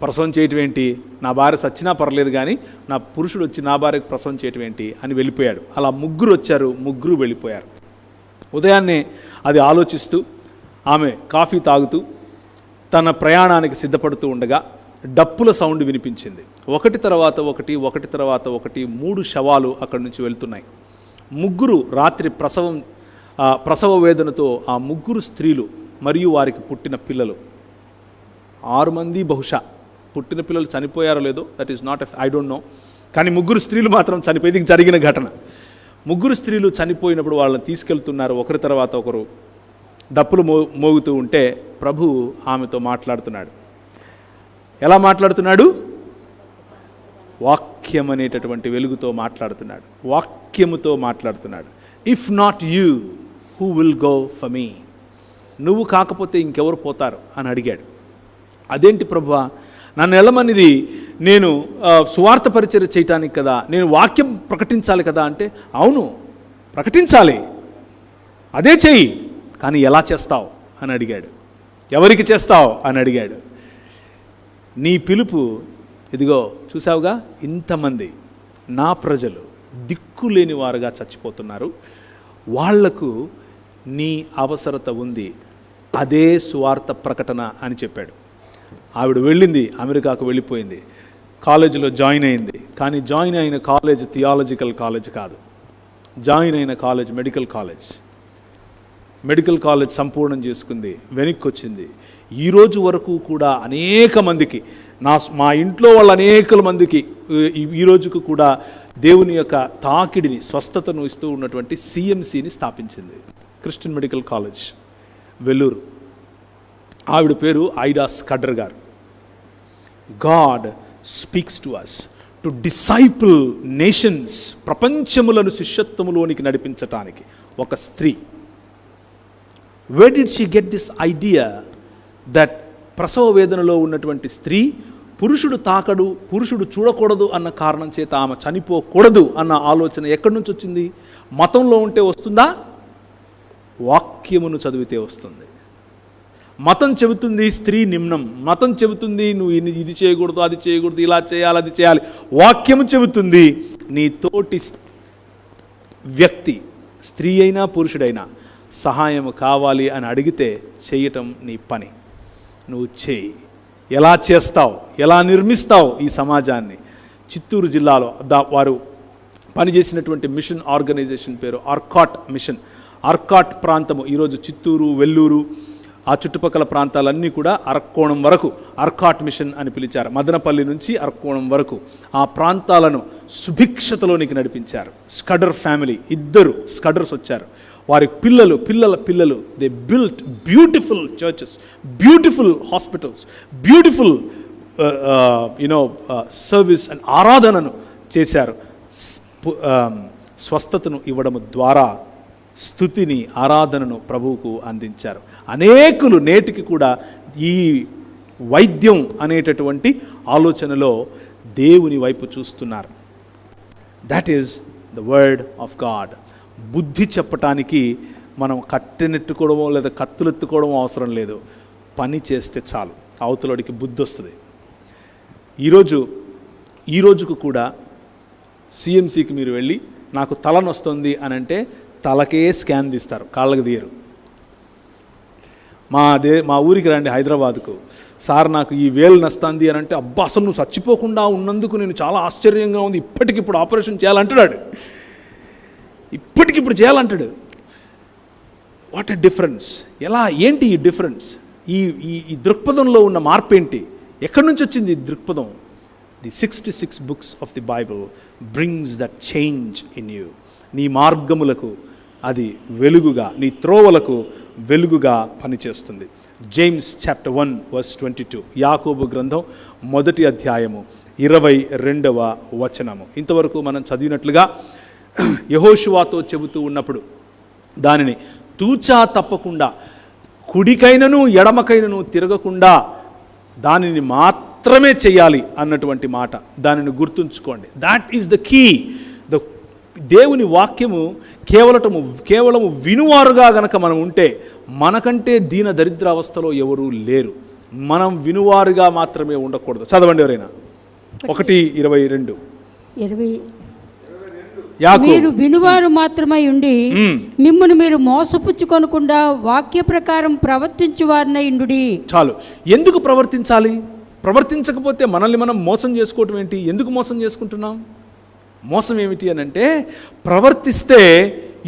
ప్రసవం చేయటం ఏంటి, నా భార్య సచ్చినా పర్లేదు కానీ నా పురుషుడు వచ్చి నా భార్యకు ప్రసవం చేయటం ఏంటి అని వెళ్ళిపోయాడు. అలా ముగ్గురు వచ్చారు, ముగ్గురు వెళ్ళిపోయారు. ఉదయాన్నే అది ఆలోచిస్తూ ఆమె కాఫీ తాగుతూ తన ప్రయాణానికి సిద్ధపడుతూ ఉండగా డప్పుల సౌండ్ వినిపించింది. ఒకటి తర్వాత ఒకటి 3 శవాలు అక్కడి నుంచి వెళ్తున్నాయి. ముగ్గురు రాత్రి ప్రసవ వేదనతో ఆ ముగ్గురు స్త్రీలు మరియు వారికి పుట్టిన పిల్లలు, 6 మంది బహుశా పుట్టిన పిల్లలు చనిపోయారో లేదో, that is not I don't know, కానీ ముగ్గురు స్త్రీలు మాత్రం చనిపోయింది. ఇది జరిగిన ఘటన. ముగ్గురు స్త్రీలు చనిపోయినప్పుడు వాళ్ళని తీసుకెళ్తున్నారు. ఒకరి తర్వాత ఒకరు డప్పులు మోగుతూ ఉంటే ప్రభు ఆమెతో మాట్లాడుతున్నాడు. ఎలా మాట్లాడుతున్నాడు? వాక్యం అనేటటువంటి వెలుగుతో మాట్లాడుతున్నాడు, వాక్యముతో మాట్లాడుతున్నాడు. If not you who will go for me, నువ్వు కాకపోతే ఇంకెవరు పోతారు అని అడిగాడు. అదేంటి ప్రభువా, నన్ను వెళ్ళమనిది నేను సువార్త పరిచర్య చేయటానికి కదా, నేను వాక్యం ప్రకటించాలి కదా అంటే, అవును ప్రకటించాలి, అదే చెయ్యి, కానీ ఎలా చేస్తావు అని అడిగాడు. ఎవరికి చేస్తావు అని అడిగాడు. నీ పిలుపు ఇదిగో చూసావుగా, ఇంతమంది నా ప్రజలు దిక్కులేని వారుగా చచ్చిపోతున్నారు, వాళ్లకు నీ అవసరత ఉంది, అదే సువార్త ప్రకటన అని చెప్పాడు. ఆవిడ వెళ్ళింది, అమెరికాకు వెళ్ళిపోయింది, కాలేజీలో జాయిన్ అయింది. కానీ జాయిన్ అయిన కాలేజ్ థియాలజికల్ కాలేజ్ కాదు, జాయిన్ అయిన కాలేజ్ మెడికల్ కాలేజ్ సంపూర్ణం చేసుకుంది, వెనక్కి వచ్చింది. ఈరోజు వరకు కూడా అనేక మందికి, మా ఇంట్లో వాళ్ళ అనేక మందికి ఈ రోజుకు కూడా దేవుని యొక్క తాకిడిని, స్వస్థతను ఇస్తూ ఉన్నటువంటి సిఎంసిని స్థాపించింది, క్రిస్టియన్ మెడికల్ కాలేజ్ వెల్లూరు. ఆవిడ పేరు ఐడా స్కడ్డర్ గారు. God speaks to us to disciple nations, ప్రపంచములను శిష్యత్వములోనికి నడిపించటానికి ఒక స్త్రీ. Where did she get this idea that ప్రసవ వేదనలో ఉన్నటువంటి స్త్రీ పురుషుడు తాకడు, పురుషుడు చూడకూడదు అన్న కారణం చేత ఆమె చనిపోకూడదు అన్న ఆలోచన ఎక్కడి నుంచి వచ్చింది? మతంలో ఉంటే వస్తుందా? వాక్యమును చదివితే వస్తుంది. మతం చెబుతుంది స్త్రీ నిమ్నం, మతం చెబుతుంది నువ్వు ఇది చేయకూడదు, అది చేయకూడదు, ఇలా చేయాలి, అది చేయాలి. వాక్యము చెబుతుంది నీ తోటి వ్యక్తి, స్త్రీ అయినా పురుషుడైనా సహాయం కావాలి అని అడిగితే చేయటం నీ పని, నువ్వు చేయి. ఎలా చేస్తావు, ఎలా నిర్మిస్తావు ఈ సమాజాన్ని? చిత్తూరు జిల్లాలో వారు పనిచేసినటువంటి మిషన్ ఆర్గనైజేషన్ పేరు ఆర్కాట్ మిషన్. ఆర్కాట్ ప్రాంతము ఈరోజు చిత్తూరు, వెల్లూరు, ఆ చుట్టుపక్కల ప్రాంతాలన్నీ కూడా అరక్కోణం వరకు ఆర్కాట్ మిషన్ అని పిలిచారు. మదనపల్లి నుంచి అరక్కోణం వరకు ఆ ప్రాంతాలను సుభిక్షతలోనికి నడిపించారు. స్కడర్ ఫ్యామిలీ, 2 స్కడర్స్ వచ్చారు, వారి పిల్లలు they built beautiful churches, beautiful hospitals, beautiful service and ఆరాధనను చేశారు. స్వస్థతను ఇవ్వడం ద్వారా స్తుతిని, ఆరాధనను ప్రభువుకు అందించారు. అనేకులు నేటికి కూడా ఈ వైద్యం అనేటటువంటి ఆలోచనలో దేవుని వైపు చూస్తున్నారు. That is the word of God. బుద్ధి చెప్పటానికి మనం కట్టెనెట్టుకోవడమో లేదా కత్తులెత్తుకోవడమో అవసరం లేదు, పని చేస్తే చాలు, అవతలడికి బుద్ధి వస్తుంది. ఈ రోజుకు కూడా సిఎంసికి మీరు వెళ్ళి నాకు తలనొస్తుంది అని అంటే తలకే స్కాన్ తీస్తారు, కాళ్ళకి తీయరు. మా ఊరికి రండి హైదరాబాద్కు, సార్ నాకు ఈ వేలు నస్తుంది అని అంటే, అబ్బా అసలు నువ్వు చచ్చిపోకుండా ఉన్నందుకు నేను చాలా ఆశ్చర్యంగా ఉంది, ఇప్పటికిప్పుడు ఆపరేషన్ చేయాలంటున్నాడు, ఇప్పటికిప్పుడు చేయాలంటాడు. What a difference! ఏంటి ఈ డిఫరెన్స్? ఈ దృక్పథంలో ఉన్న మార్పు ఏంటి? ఎక్కడి నుంచి వచ్చింది ఈ దృక్పథం? The 66 books of the Bible brings that change in you. నీ మార్గములకు అది వెలుగుగా, నీ త్రోవలకు వెలుగుగా పనిచేస్తుంది. జేమ్స్ చాప్టర్ 1 verse 22, యాకోబు గ్రంథం 1వ అధ్యాయము 22వ వచనము. ఇంతవరకు మనం చదివినట్లుగా యెహోషువతో చెబుతూ ఉన్నప్పుడు దానిని తూచా తప్పకుండా, కుడికైనను ఎడమకైనను తిరగకుండా దానిని మాత్రమే చేయాలి అన్నటువంటి మాట, దానిని గుర్తుంచుకోండి. That is the key. దేవుని వాక్యము కేవలము వినువారుగా గనక మనం ఉంటే, మనకంటే దీన దరిద్రావస్థలో ఎవరూ లేరు. మనం వినువారుగా మాత్రమే ఉండకూడదు. చదవండి ఎవరైనా. 1:22. మీరు వినువారు మాత్రమై ఉండి మిమ్మును మీరు మోసపుచ్చుకొనకుండా వాక్య ప్రకారం ప్రవర్తించు వారినై ఉండుడి. చాలు. ఎందుకు ప్రవర్తించాలి? ప్రవర్తించకపోతే మనల్ని మనం మోసం చేసుకోవటం ఏంటి? ఎందుకు మోసం చేసుకుంటున్నాం? మోసం ఏమిటి అని అంటే, ప్రవర్తిస్తే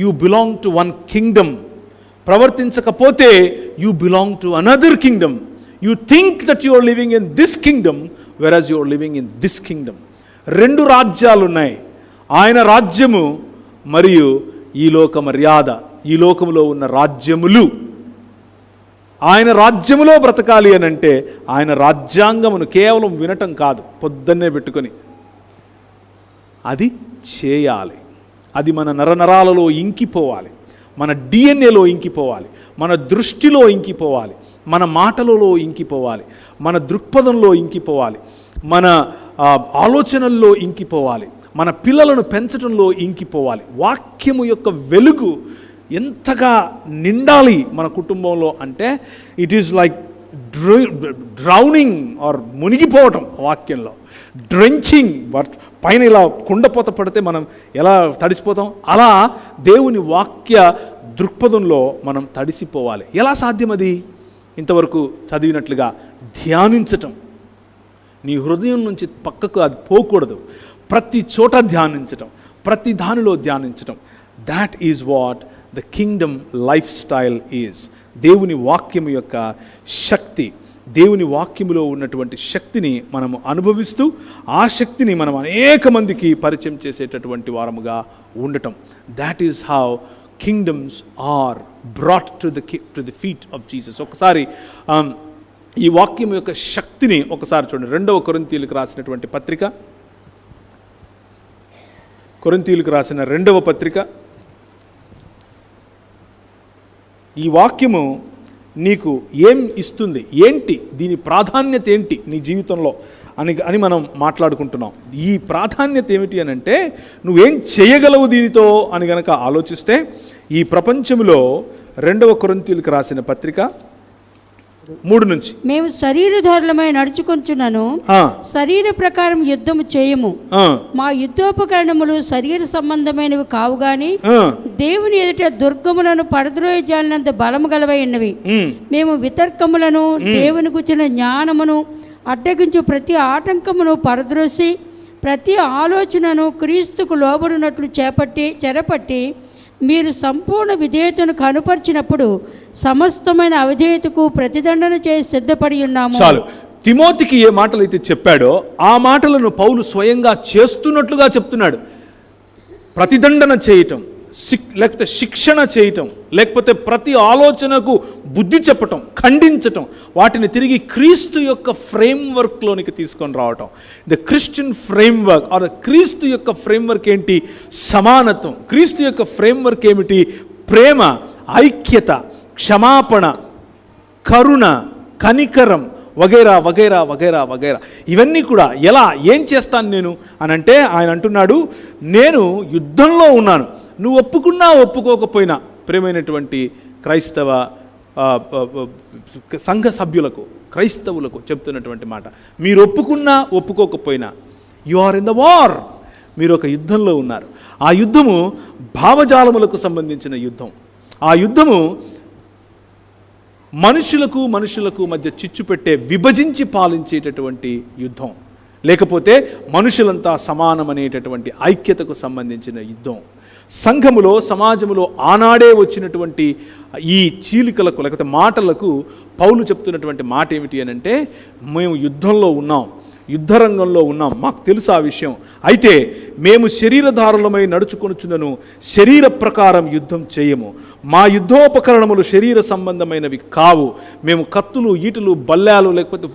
you belong to one kingdom, ప్రవర్తించకపోతే you belong to another kingdom. You think that you are living in this kingdom whereas you are living in this kingdom. 2 రాజ్యాలు ఉన్నాయి, ఆయన రాజ్యము మరియు ఈ లోక మర్యాద, ఈ లోకములో ఉన్న రాజ్యములు. ఆయన రాజ్యములో బ్రతకాలి అని అంటే ఆయన రాజ్యాంగమును కేవలం వినటం కాదు, పొద్దున్నే పెట్టుకొని అది చేయాలి. అది మన నరనరాలలో ఇంకిపోవాలి, మన డిఎన్ఏలో ఇంకిపోవాలి, మన దృష్టిలో ఇంకిపోవాలి, మన మాటలలో ఇంకిపోవాలి, మన దృక్పథంలో ఇంకిపోవాలి, మన ఆలోచనల్లో ఇంకిపోవాలి, మన పిల్లలను పెంచడంలో ఇంకిపోవాలి. వాక్యము యొక్క వెలుగు ఎంతగా నిండాలి మన కుటుంబంలో అంటే it is like drowning or మునిగిపోవటం వాక్యంలో, డ్రెంచింగ్. పైన ఇలా కుండపోత పడితే మనం ఎలా తడిసిపోతాం, అలా దేవుని వాక్య దృక్పథంలో మనం తడిసిపోవాలి. ఎలా సాధ్యం అది? ఇంతవరకు చదివినట్లుగా ధ్యానించటం. నీ హృదయం నుంచి పక్కకు అది పోకూడదు. ప్రతి చోట ధ్యానించటం, ప్రతి దానిలో ధ్యానించటం. That is what the kingdom lifestyle is. దేవుని వాక్యం యొక్క శక్తి, దేవుని వాక్యములో ఉన్నటువంటి శక్తిని మనము అనుభవిస్తూ ఆ శక్తిని మనం అనేక మందికి పరిచయం చేసేటటువంటి వారముగా ఉండటం. That is how kingdoms are brought to the feet of Jesus. ఒకసారి ఈ వాక్యం యొక్క శక్తిని ఒకసారి చూడండి. 2వ కొరింథీయులకు రాసినటువంటి పత్రిక, కొరింథీయులకు రాసిన 2వ పత్రిక. ఈ వాక్యము నీకు ఏం ఇస్తుంది, ఏంటి దీని ప్రాధాన్యత ఏంటి నీ జీవితంలో అని మనం మాట్లాడుకుంటున్నాం. ఈ ప్రాధాన్యత ఏమిటి అని అంటే నువ్వేం చేయగలవు దీనితో అని గనక ఆలోచిస్తే, ఈ ప్రపంచంలో 2వ కొరింథీయులకు రాసిన పత్రిక 3 నుంచి, మేము శరీరధారులమై నడుచుకొంచున్నాను, శరీర ప్రకారం యుద్ధము చేయము, మా యుద్ధోపకరణములు శరీర సంబంధమైనవి కావు గాని దేవుని ఎదుట దుర్గములను పడద్రోయ జాలినంత బలము గలవై ఉన్నవి. మేము వితర్కములను దేవుని గుర్చిన జ్ఞానమును అడ్డగించు ప్రతి ఆటంకమును పడద్రోసి ప్రతి ఆలోచనను క్రీస్తుకు లోబడినట్లు చెరపట్టి మీరు సంపూర్ణ విధేయతను కనుపరిచినప్పుడు సమస్తమైన అవిధేయతకు ప్రతిదండన చేసి సిద్ధపడి ఉన్నాము. చాలు. తిమోతికి ఏ మాటలు అయితే చెప్పాడో ఆ మాటలను పౌలు స్వయంగా చేస్తున్నట్లుగా చెప్తున్నాడు. ప్రతిదండన చేయటం, లేకపోతే శిక్షణ చేయటం, లేకపోతే ప్రతి ఆలోచనకు బుద్ధి చెప్పటం, ఖండించటం, వాటిని తిరిగి క్రీస్తు యొక్క ఫ్రేమ్వర్క్లోనికి తీసుకొని రావటం. The Christian framework or the క్రీస్తు యొక్క ఫ్రేమ్వర్క్ ఏంటి? సమానత్వం. క్రీస్తు యొక్క ఫ్రేమ్వర్క్ ఏమిటి? ప్రేమ, ఐక్యత, క్షమాపణ, కరుణ, కనికరం, వగైరా వగైరా వగైరా వగైరా. ఇవన్నీ కూడా ఎలా, ఏం చేస్తాను నేను అని అంటే ఆయన అంటున్నాడు, నేను యుద్ధంలో ఉన్నాను. నువ్వు ఒప్పుకున్నా ఒప్పుకోకపోయినా, ప్రియమైనటువంటి క్రైస్తవ సంఘ సభ్యులకు, క్రైస్తవులకు చెప్తున్నటువంటి మాట, మీరు ఒప్పుకున్నా ఒప్పుకోకపోయినా you are in the war. మీరు ఒక యుద్ధంలో ఉన్నారు. ఆ యుద్ధము భావజాలములకు సంబంధించిన యుద్ధం. ఆ యుద్ధము మనుషులకు మధ్య చిచ్చు పెట్టే, విభజించి పాలించేటటువంటి యుద్ధం, లేకపోతే మనుషులంతా సమానమనేటటువంటి ఐక్యతకు సంబంధించిన యుద్ధం. సంఘములో, సమాజములో ఆనాడే వచ్చినటువంటి ఈ చీలికలకు లేకపోతే మాటలకు పౌలు చెప్తున్నటువంటి మాట ఏమిటి అని అంటే, మేము యుద్ధంలో ఉన్నాం, యుద్ధరంగంలో ఉన్నాం, మాకు తెలుసు ఆ విషయం. అయితే మేము శరీరధారులమై నడుచుకొనుచున్నను, శరీర ప్రకారం యుద్ధం చేయము. మా యుద్ధోపకరణములు శరీర సంబంధమైనవి కావు. మేము కత్తులు, ఈటలు, బల్లాలు లేకపోతే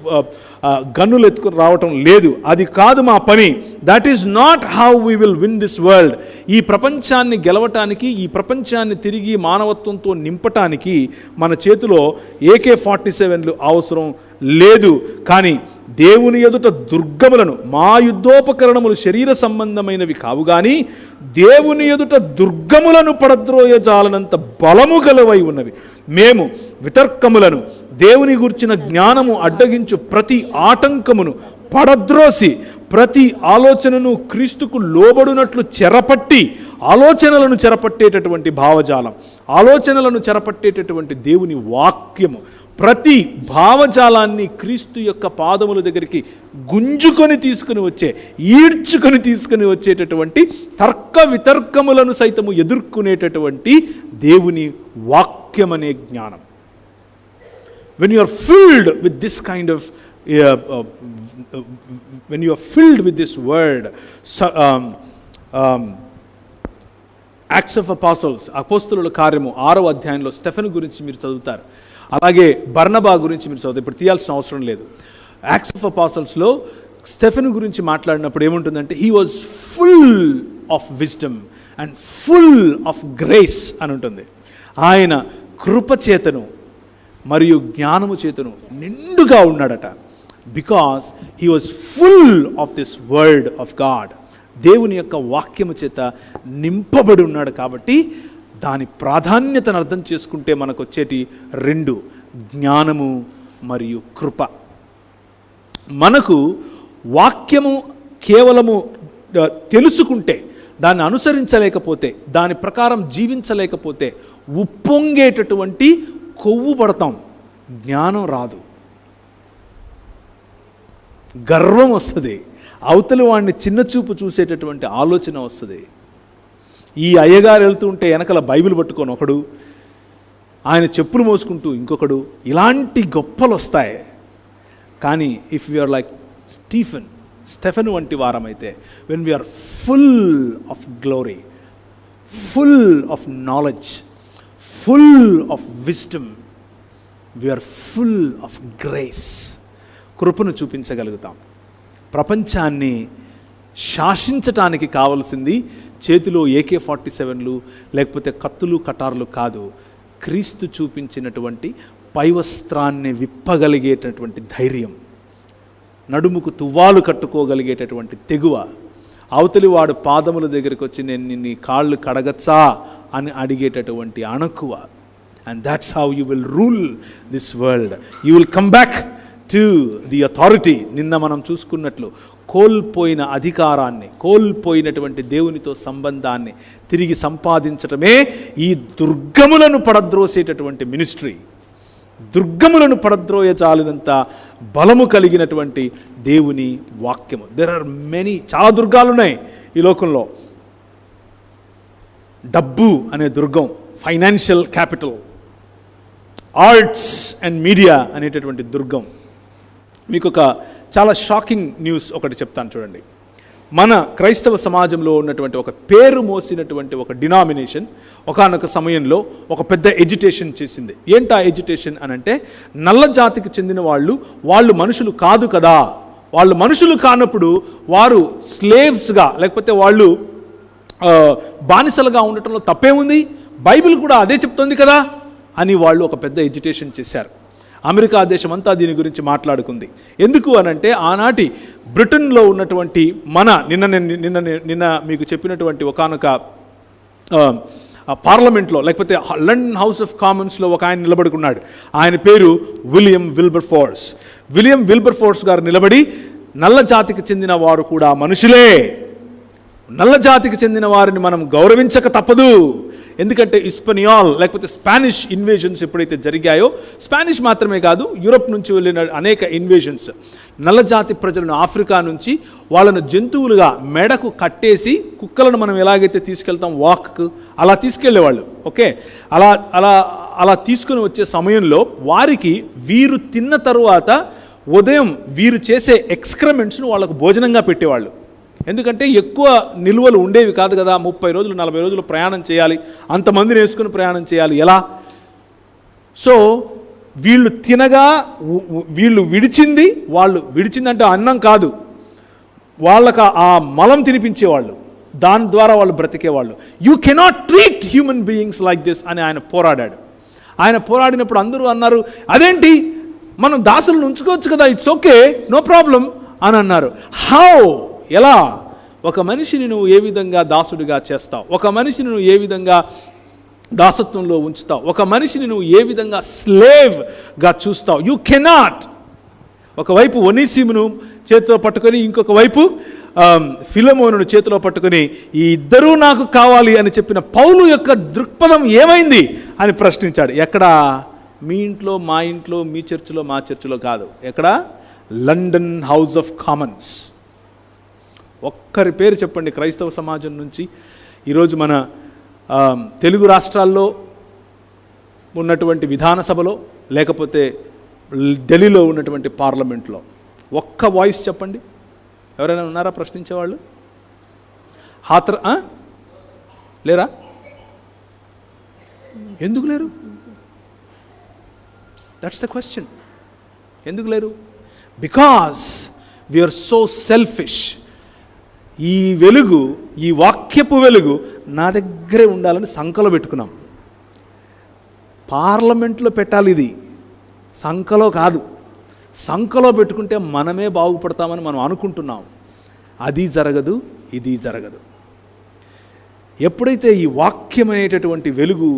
గన్నులు ఎత్తుకుని రావటం లేదు. అది కాదు మా పని. That is not how we will win this world. ఈ ప్రపంచాన్ని గెలవటానికి, ఈ ప్రపంచాన్ని తిరిగి మానవత్వంతో నింపటానికి మన చేతిలో AK-47లు అవసరం లేదు. కానీ దేవుని ఎదుట దుర్గములను, మా యుద్ధోపకరణములు శరీర సంబంధమైనవి కావు కానీ దేవుని ఎదుట దుర్గములను పడద్రోయజాలనంత బలము గలవై ఉన్నవి. మేము వితర్కములను, దేవుని గుర్చిన జ్ఞానము అడ్డగించు ప్రతి ఆటంకమును పడద్రోసి ప్రతి ఆలోచనను క్రీస్తుకు లోబడినట్లు చెరపట్టి, ఆలోచనలను చెరపట్టేటటువంటి భావజాలం, ఆలోచనలను చెరపట్టేటటువంటి దేవుని వాక్యము, ప్రతి భావజాలాన్ని క్రీస్తు యొక్క పాదముల దగ్గరికి గుంజుకొని తీసుకుని వచ్చే, ఈడ్చుకొని తీసుకుని వచ్చేటటువంటి తర్క వితర్కములను సైతము ఎదుర్కొనేటటువంటి దేవుని వాక్యం అనే జ్ఞానం. When you are filled with this kind of when you are filled with this word, Acts of Apostles, అపోస్తలుల కార్యము 6వ అధ్యాయంలో స్టెఫెను గురించి మీరు చదువుతారు. అలాగే బర్నబా గురించి మీరు చదువుతారు. ఇప్పుడు తీయాల్సిన అవసరం లేదు. యాక్ట్స్ ఆఫ్ అపాసల్స్లో స్టెఫెను గురించి మాట్లాడినప్పుడు ఏముంటుందంటే, he was full of wisdom and full of grace అని ఉంటుంది. ఆయన కృపచేతను మరియు జ్ఞానము చేతను నిండుగా ఉన్నాడట. Because he was full of this word of God. దేవుని యొక్క వాక్యము చేత నింపబడి ఉన్నాడు. కాబట్టి దాని ప్రాధాన్యతను అర్థం చేసుకుంటే మనకు వచ్చేటి 2: జ్ఞానము మరియు కృప. మనకు వాక్యము కేవలము తెలుసుకుంటే, దాన్ని అనుసరించలేకపోతే, దాని ప్రకారం జీవించలేకపోతే ఉప్పొంగేటటువంటి కొవ్వు పడతాం, జ్ఞానం రాదు, గర్వం వస్తుంది, అవతలి వాడిని చిన్నచూపు చూసేటటువంటి ఆలోచన వస్తుంది. ఈ అయ్యగారు వెళ్తూ ఉంటే వెనకల బైబిల్ పట్టుకొని ఒకడు, ఆయన చెప్పులు మోసుకుంటూ ఇంకొకడు, ఇలాంటి గొప్పలు వస్తాయి. కానీ ఇఫ్ యూఆర్ లైక్ స్టెఫెన్ వంటి వారమైతే, when we are full of glory, full of knowledge, full of wisdom, we are full of grace, కృపను చూపించగలుగుతాం. ప్రపంచాన్ని శాసించటానికి కావలసింది చేతిలో AK-47లు లేకపోతే కత్తులు కటార్లు కాదు, క్రీస్తు చూపించినటువంటి పైవస్త్రాన్ని విప్పగలిగేటటువంటి ధైర్యం, నడుముకు తువ్వాలు కట్టుకోగలిగేటటువంటి తెగువ, అవతలి వాడు పాదముల దగ్గరికి వచ్చి నేను నీ కాళ్ళు కడగచ్చా అని అడిగేటటువంటి అణకువ. And that's how you will rule this world. You will come back to the authority. నిన్న మనం చూసుకున్నట్లు కోల్పోయిన అధికారాన్ని, కోల్పోయినటువంటి దేవునితో సంబంధాన్ని తిరిగి సంపాదించటమే ఈ దుర్గములను పడద్రోసేటటువంటి మినిస్ట్రీ. దుర్గములను పడద్రోయచాలినంత బలము కలిగినటువంటి దేవుని వాక్యము. దెర్ ఆర్ మెనీ, చాలా దుర్గాలు ఉన్నాయి ఈ లోకంలో. డబ్బు అనే దుర్గం, financial capital. Arts and media అనేటటువంటి దుర్గం. మీకు ఒక చాలా షాకింగ్ న్యూస్ ఒకటి చెప్తాను చూడండి. మన క్రైస్తవ సమాజంలో ఉన్నటువంటి ఒక పేరు మోసినటువంటి ఒక డినామినేషన్ ఒకానొక సమయంలో ఒక పెద్ద ఎజిటేషన్ చేసింది. ఏంటా ఎజిటేషన్ అని అంటే, నల్ల జాతికి చెందిన వాళ్ళు మనుషులు కాదు కదా, వాళ్ళు మనుషులు కానప్పుడు వారు స్లేవ్స్గా లేకపోతే వాళ్ళు బానిసలుగా ఉండటంలో తప్పేముంది, బైబిల్ కూడా అదే చెప్తోంది కదా అని వాళ్ళు ఒక పెద్ద ఎజిటేషన్ చేశారు. అమెరికా దేశం అంతా దీని గురించి మాట్లాడుకుంది. ఎందుకు అనంటే, ఆనాటి బ్రిటన్లో ఉన్నటువంటి మన నిన్న మీకు చెప్పినటువంటి ఒకానొక పార్లమెంట్లో లేకపోతే లండన్ హౌస్ ఆఫ్ కామన్స్లో ఒక ఆయన నిలబడుకున్నాడు. ఆయన పేరు విలియం విల్బర్ఫోర్స్. విలియం విల్బర్ఫోర్స్ గారు నిలబడి, నల్ల జాతికి చెందిన వారు కూడా మనుషులే, నల్ల జాతికి చెందిన వారిని మనం గౌరవించక తప్పదు. ఎందుకంటే ఇస్పనియాల్ లేకపోతే స్పానిష్ ఇన్వేషన్స్ ఎప్పుడైతే జరిగాయో, స్పానిష్ మాత్రమే కాదు, యూరోప్ నుంచి వెళ్ళిన అనేక ఇన్వేషన్స్, నల్లజాతి ప్రజలను ఆఫ్రికా నుంచి వాళ్ళను జంతువులుగా మెడకు కట్టేసి, కుక్కలను మనం ఎలాగైతే తీసుకెళ్తాం వాక్కు, అలా తీసుకెళ్లేవాళ్ళు. ఓకే, అలా తీసుకుని వచ్చే సమయంలో వారికి వీరు తిన్న తరువాత ఉదయం వీరు చేసే ఎక్స్క్రమెంట్స్ను వాళ్ళకు భోజనంగా పెట్టేవాళ్ళు. ఎందుకంటే ఎక్కువ నిల్వలు ఉండేవి కాదు కదా, 30 రోజులు 40 రోజులు ప్రయాణం చేయాలి, అంతమందిని వేసుకుని ప్రయాణం చేయాలి, ఎలా? సో వీళ్ళు తినగా వీళ్ళు విడిచిందంటే అన్నం కాదు, వాళ్ళకు ఆ మలం తినిపించేవాళ్ళు, దాని ద్వారా వాళ్ళు బ్రతికేవాళ్ళు. You cannot treat human beings like this అని ఆయన పోరాడాడు. ఆయన పోరాడినప్పుడు అందరూ అన్నారు, అదేంటి మనం దాసులను ఉంచుకోవచ్చు కదా, ఇట్స్ ఓకే, నో ప్రాబ్లం అని అన్నారు. హౌ, ఎలా? ఒక మనిషిని నువ్వు ఏ విధంగా దాసుడిగా చేస్తావు, ఒక మనిషిని నువ్వు ఏ విధంగా దాసత్వంలో ఉంచుతావు, ఒక మనిషిని నువ్వు ఏ విధంగా స్లేవ్గా చూస్తావు. యూ కెనాట్ ఒకవైపు ఒనీసిమును చేతిలో పట్టుకొని, ఇంకొక వైపు ఫిలమోనును చేతిలో పట్టుకొని, ఈ ఇద్దరూ నాకు కావాలి అని చెప్పిన పౌలు యొక్క దృక్పథం ఏమైంది అని ప్రశ్నించాడు. ఎక్కడ? మీ ఇంట్లో, మా ఇంట్లో, మీ చర్చిలో, మా చర్చిలో కాదు. ఎక్కడ? London house of Commons. ఒక్కరి పేరు చెప్పండి క్రైస్తవ సమాజం నుంచి ఈరోజు మన తెలుగు రాష్ట్రాల్లో ఉన్నటువంటి విధాన సభలో లేకపోతే ఢిల్లీలో ఉన్నటువంటి పార్లమెంట్లో ఒక్క వాయిస్ చెప్పండి. ఎవరైనా ఉన్నారా ప్రశ్నించేవాళ్ళు? లేరా? ఎందుకు లేరు? That's the question. ఎందుకు లేరు? Because we are so selfish. ఈ వెలుగు, ఈ వాక్యపు వెలుగు నా దగ్గరే ఉండాలని సంకలో పెట్టుకున్నాం. పార్లమెంట్లో పెట్టాలి, ఇది సంకలో కాదు. సంకలో పెట్టుకుంటే మనమే బాగుపడతామని మనం అనుకుంటున్నాం. అది జరగదు, ఇది జరగదు. ఎప్పుడైతే ఈ వాక్యం అనేటటువంటి వెలుగు,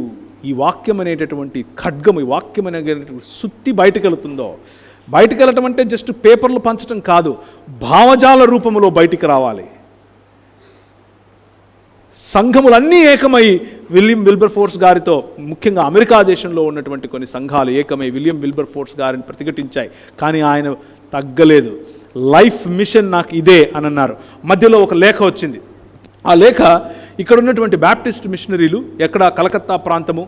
ఈ వాక్యం అనేటటువంటి ఖడ్గం, ఈ వాక్యం అనేటటువంటి సుత్తి బయటకు వెళుతుందో, బయటకు వెళ్ళటం అంటే జస్ట్ పేపర్లు పంచడం కాదు, భావజాల రూపంలో బయటికి రావాలి. సంఘములన్నీ ఏకమై విలియం విల్బర్ఫోర్స్ గారితో, ముఖ్యంగా అమెరికా దేశంలో ఉన్నటువంటి కొన్ని సంఘాలు ఏకమై విలియం విల్బర్ఫోర్స్ గారిని ప్రతిఘటించాయి. కానీ ఆయన తగ్గలేదు. లైఫ్ మిషన్ నాకు ఇదే అని అన్నారు. మధ్యలో ఒక లేఖ వచ్చింది. ఆ లేఖ ఇక్కడ ఉన్నటువంటి బ్యాప్టిస్ట్ మిషనరీలు, ఎక్కడ కలకత్తా ప్రాంతము,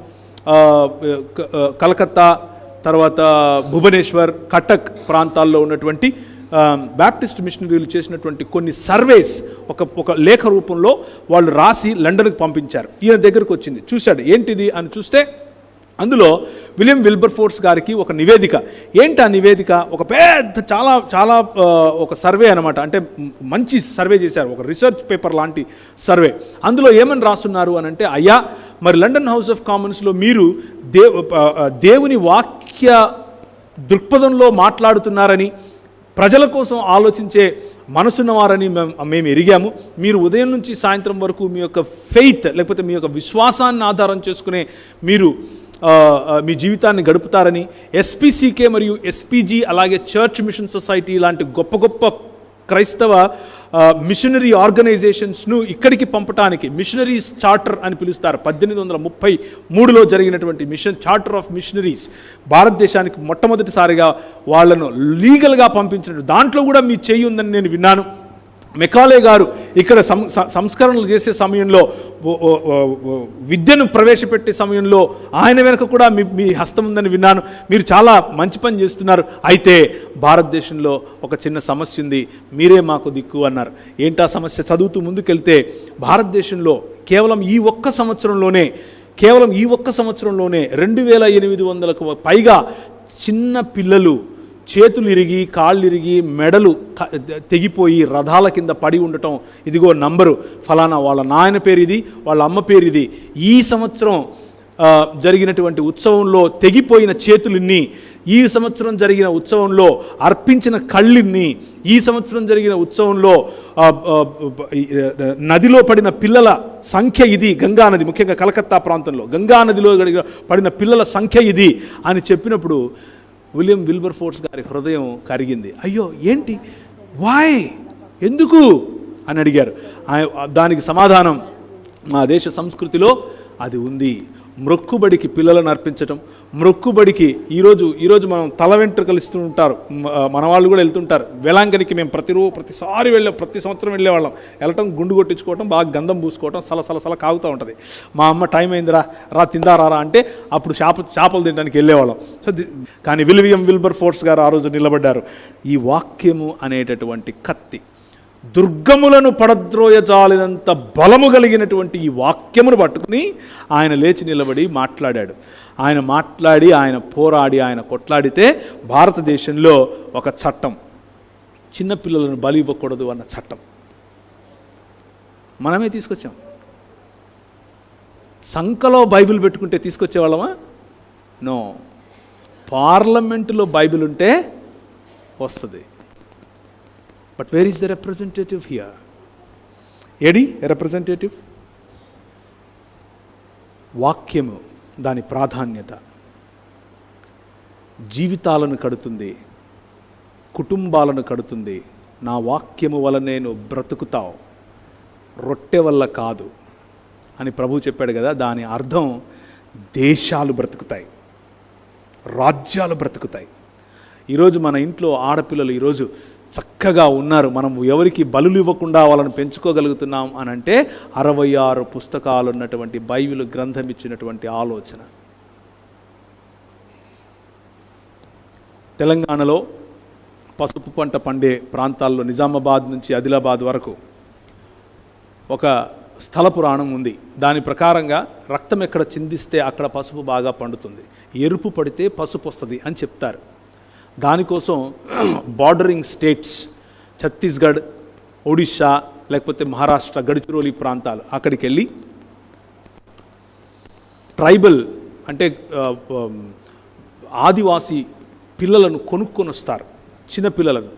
కలకత్తా తర్వాత భువనేశ్వర్, కటక్ ప్రాంతాల్లో ఉన్నటువంటి బ్యాప్టిస్ట్ మిషనరీలు చేసినటువంటి కొన్ని సర్వేస్ ఒక లేఖ రూపంలో వాళ్ళు రాసి లండన్కి పంపించారు. ఈయన దగ్గరకు వచ్చింది, చూశాడు ఏంటిది అని చూస్తే అందులో విలియం విల్బర్ఫోర్స్ గారికి ఒక నివేదిక. ఏంటి ఆ నివేదిక? ఒక పెద్ద చాలా చాలా ఒక సర్వే అనమాట. అంటే మంచి సర్వే చేశారు, ఒక రీసెర్చ్ పేపర్ లాంటి సర్వే. అందులో ఏమని రాస్తున్నారు అని అంటే, అయ్యా మరి లండన్ హౌస్ ఆఫ్ కామన్స్లో మీరు దేవుని వాక్య దృక్పథంలో మాట్లాడుతున్నారని, ప్రజల కోసం ఆలోచించే మనసున్నవారని మేము ఎరిగాము. మీరు ఉదయం నుంచి సాయంత్రం వరకు మీ యొక్క ఫెయిత్ లేకపోతే మీ యొక్క విశ్వాసాన్ని ఆధారం చేసుకునే మీరు మీ జీవితాన్ని గడుపుతారని, ఎస్పీసీకే మరియు ఎస్పీజీ అలాగే చర్చ్ మిషన్ సొసైటీ లాంటి గొప్ప గొప్ప క్రైస్తవ మిషనరీ ఆర్గనైజేషన్స్ను ఇక్కడికి పంపటానికి మిషనరీస్ చార్టర్ అని పిలుస్తారు. 1833లో జరిగినటువంటి చార్టర్ ఆఫ్ మిషనరీస్ భారతదేశానికి మొట్టమొదటిసారిగా వాళ్ళను లీగల్గా పంపించినట్టు దాంట్లో కూడా మీ చెయ్యి ఉందని నేను విన్నాను. మెకాలే గారు ఇక్కడ సంస్కరణలు చేసే సమయంలో, విద్యను ప్రవేశపెట్టే సమయంలో ఆయన వెనుక కూడా మీ హస్తం ఉందని విన్నాను. మీరు చాలా మంచి పని చేస్తున్నారు. అయితే భారతదేశంలో ఒక చిన్న సమస్య ఉంది, మీరే మాకు దిక్కు అన్నారు. ఏంటా సమస్య? చదువుతూ ముందుకెళ్తే భారతదేశంలో కేవలం ఈ ఒక్క సంవత్సరంలోనే 2800కు పైగా చిన్న పిల్లలు చేతులు ఇరిగి, కాళ్ళు ఇరిగి, మెడలు తెగిపోయి రథాల కింద పడి ఉండటం, ఇదిగో నంబరు ఫలానా వాళ్ళ నాయన పేరు ఇది, వాళ్ళ అమ్మ పేరు ఇది, ఈ సంవత్సరం జరిగినటువంటి ఉత్సవంలో తెగిపోయిన చేతులిన్ని, ఈ సంవత్సరం జరిగిన ఉత్సవంలో అర్పించిన కళ్ళిన్ని, ఈ సంవత్సరం జరిగిన ఉత్సవంలో నదిలో పడిన పిల్లల సంఖ్య ఇది, గంగానది, ముఖ్యంగా కలకత్తా ప్రాంతంలో గంగానదిలో పడిన పిల్లల సంఖ్య ఇది అని చెప్పినప్పుడు విలియం విల్బర్ఫోర్స్ గారి హృదయం కరిగింది. అయ్యో ఏంటి, వాయ్, ఎందుకు అని అడిగారు. దానికి సమాధానం, మా దేశ సంస్కృతిలో అది ఉంది. మ్రొక్కుబడికి పిల్లలను అర్పించటం, మ్రొక్కుబడికి ఈరోజు మనం తల వెంట్రుకలు ఇస్తూ ఉంటారు, మన వాళ్ళు కూడా వెళ్తుంటారు. వేలాంగనికి మేము ప్రతి సంవత్సరం వెళ్ళేవాళ్ళం. వెళ్ళటం, గుండు కొట్టించుకోవటం, బాగా గంధం పూసుకోవటం, సల కాగుతూ ఉంటుంది. మా అమ్మ టైం అయిందిరా, తిందా రా అంటే అప్పుడు చేపలు తినడానికి వెళ్ళేవాళ్ళం. కానీ విలియం విల్బర్ఫోర్స్ గారు ఆ రోజు నిలబడ్డారు. ఈ వాక్యము అనేటటువంటి కత్తి, దుర్గములను పడద్రోయజాలినంత బలము కలిగినటువంటి ఈ వాక్యమును పట్టుకుని ఆయన లేచి నిలబడి మాట్లాడాడు. ఆయన మాట్లాడి, ఆయన పోరాడి, ఆయన కొట్లాడితే భారతదేశంలో ఒక చట్టం, చిన్నపిల్లలను బలి ఇవ్వకూడదు అన్న చట్టం మనమే తీసుకొచ్చాం. సంకలో బైబిల్ పెట్టుకుంటే తీసుకొచ్చేవాళ్ళమా? నో. పార్లమెంటులో బైబిల్ ఉంటే వస్తుంది. But where is the representative here? AD representative? వాక్యము, దాని ప్రాధాన్యత జీవితాలను కడుతుంది, కుటుంబాలను కడుతుంది. నా వాక్యము వలనే నువ్వు బ్రతుకుతావు, రొట్టె వల్ల కాదు అని ప్రభు చెప్పాడు కదా. దాని అర్థం దేశాలు బ్రతుకుతాయి, రాజ్యాలు బ్రతుకుతాయి. ఈరోజు మన ఇంట్లో ఆడపిల్లలు ఈరోజు చక్కగా ఉన్నారు. మనం ఎవరికి బలులు ఇవ్వకుండా వాళ్ళని పెంచుకోగలుగుతున్నాం అని అంటే 66 పుస్తకాలు ఉన్నటువంటి బైబిల్ గ్రంథం ఇచ్చినటువంటి ఆలోచన. తెలంగాణలో పసుపు పంట పండే ప్రాంతాల్లో నిజామాబాద్ నుంచి ఆదిలాబాద్ వరకు ఒక స్థల పురాణం ఉంది. దాని ప్రకారంగా రక్తం ఎక్కడ చిందిస్తే అక్కడ పసుపు బాగా పండుతుంది, ఎరుపు పడితే పసుపు వస్తుంది అని చెప్తారు. దానికోసం బార్డరింగ్ స్టేట్స్, ఛత్తీస్గఢ్, ఒడిషా, లేకపోతే మహారాష్ట్ర గడిచిరోలి ప్రాంతాలు, అక్కడికి వెళ్ళి ట్రైబల్ అంటే ఆదివాసీ పిల్లలను కొనుక్కొని వస్తారు. చిన్నపిల్లలను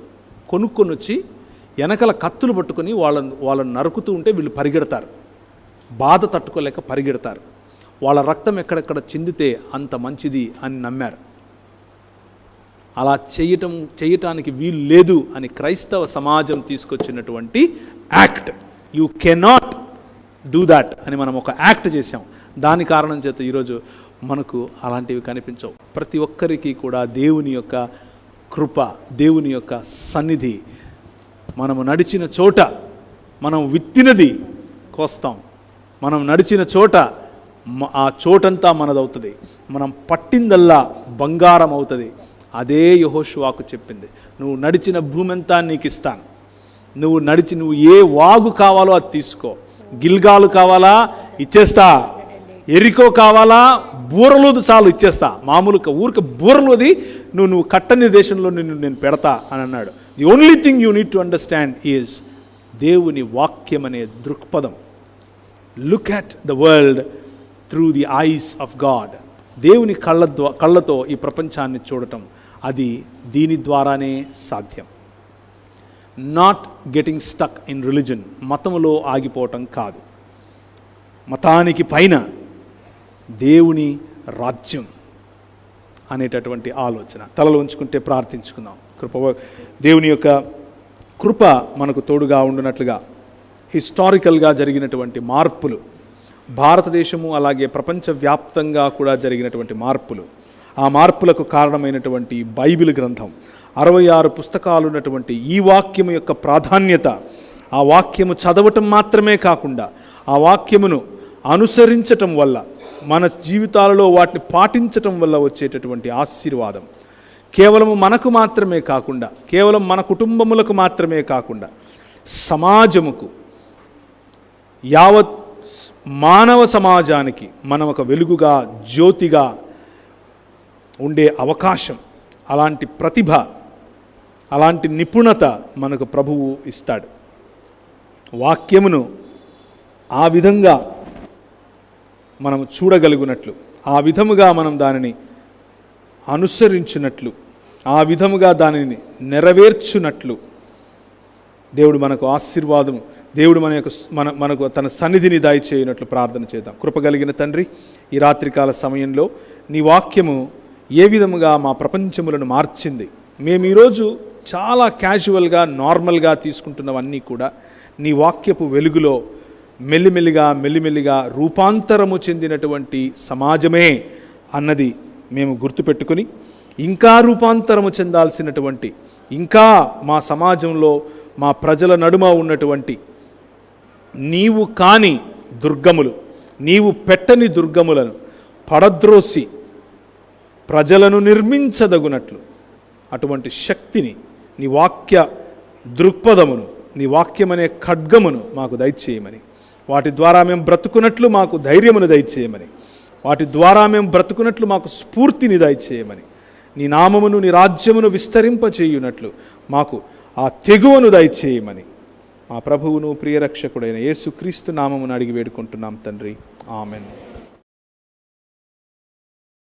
కొనుక్కొని వచ్చి వెనకల కత్తులు పట్టుకొని వాళ్ళను నరుకుతూ ఉంటే వీళ్ళు పరిగెడతారు. బాధ తట్టుకోలేక పరిగెడతారు. వాళ్ళ రక్తం ఎక్కడెక్కడ చిందితే అంత మంచిది అని నమ్మారు. అలా చేయటానికి వీలు లేదు అని క్రైస్తవ సమాజం తీసుకొచ్చినటువంటి act. You cannot do that అని మనం ఒక యాక్ట్ చేసాం. దాని కారణం చేత ఈరోజు మనకు అలాంటివి కనిపించవు. ప్రతి ఒక్కరికి కూడా దేవుని యొక్క కృప, దేవుని యొక్క సన్నిధి, మనము నడిచిన చోట మనం విత్తినది కోస్తాం. మనం నడిచిన చోట ఆ చోటంతా మనదవుతుంది. మనం పట్టిందల్లా బంగారం అవుతుంది. అదే యెహోషువకు చెప్పింది, నువ్వు నడిచిన భూమి అంతా నీకు ఇస్తాను. నువ్వు ఏ వాగు కావాలో అది తీసుకో. గిల్గాలు కావాలా ఇచ్చేస్తా, ఎరికో కావాలా బూరలోది చాలు ఇచ్చేస్తా. మామూలుగా ఊరికి బూరలోది నువ్వు కట్టని దేశంలో నేను పెడతా అని అన్నాడు. The only thing you need to understand is దేవుని వాక్యం అనే దృక్పథం. Look at the world through the eyes of God. దేవుని కళ్ళతో ఈ ప్రపంచాన్ని చూడటం, అది దీని ద్వారానే సాధ్యం. Not getting stuck in religion, మతంలో ఆగిపోవటం కాదు. మతానికి పైన దేవుని రాజ్యం అనేటటువంటి ఆలోచన. తలలు ఉంచుకుంటే ప్రార్థించుకుందాం. దేవుని యొక్క కృప మనకు తోడుగా ఉండునట్లుగా హిస్టారికల్గా జరిగినటువంటి మార్పులు, భారతదేశము అలాగే ప్రపంచవ్యాప్తంగా కూడా జరిగినటువంటి మార్పులు, ఆ మార్పులకు కారణమైనటువంటి బైబిల్ గ్రంథం, 66 పుస్తకాలు ఉన్నటువంటి ఈ వాక్యము యొక్క ప్రాధాన్యత, ఆ వాక్యము చదవటం మాత్రమే కాకుండా ఆ వాక్యమును అనుసరించటం వల్ల, మన జీవితాలలో వాటిని పాటించటం వల్ల వచ్చేటటువంటి ఆశీర్వాదం కేవలం మనకు మాత్రమే కాకుండా, కేవలం మన కుటుంబములకు మాత్రమే కాకుండా, సమాజముకు, యావత్ మానవ సమాజానికి మనం ఒక వెలుగుగా, జ్యోతిగా ఉండే అవకాశం, అలాంటి ప్రతిభ, అలాంటి నిపుణత మనకు ప్రభువు ఇస్తాడు. వాక్యమును ఆ విధంగా మనం చూడగలుగునట్లు, ఆ విధముగా మనం దానిని అనుసరించినట్లు, ఆ విధముగా దానిని నెరవేర్చునట్లు దేవుడు మనకు ఆశీర్వాదము, దేవుడు మనకు తన సన్నిధిని దయచేయనట్లు ప్రార్థన చేద్దాం. కృపగలిగిన తండ్రి, ఈ రాత్రికాల సమయంలో నీ వాక్యము ఏ విధముగా మా ప్రపంచములను మార్చింది. మేము ఈరోజు చాలా క్యాజువల్గా, నార్మల్గా తీసుకుంటున్నవన్నీ కూడా నీ వాక్యపు వెలుగులో మెల్లిమెల్లిగా రూపాంతరము చెందినటువంటి సమాజమే అన్నది మేము గుర్తుపెట్టుకుని, ఇంకా రూపాంతరము చెందాల్సినటువంటి, ఇంకా మా సమాజంలో మా ప్రజల నడుమ ఉన్నటువంటి నీవు కాని దుర్గములు, నీవు పెట్టని దుర్గములను పడద్రోసి ప్రజలను నిర్మించదగునట్లు అటువంటి శక్తిని, నీ వాక్య దృక్పథమును, నీ వాక్యమనే ఖడ్గమును మాకు దయచేయమని, వాటి ద్వారా మేము బ్రతుకున్నట్లు మాకు ధైర్యమును దయచేయమని, వాటి ద్వారా మేము బ్రతుకున్నట్లు మాకు స్ఫూర్తిని దయచేయమని, నీ నామమును, నీ రాజ్యమును విస్తరింపచేయునట్లు మాకు ఆ తెగువను దయచేయమని మా ప్రభువును ప్రియరక్షకుడైన యేసుక్రీస్తు నామమును అడిగి వేడుకుంటున్నాం తండ్రి. ఆమెన్.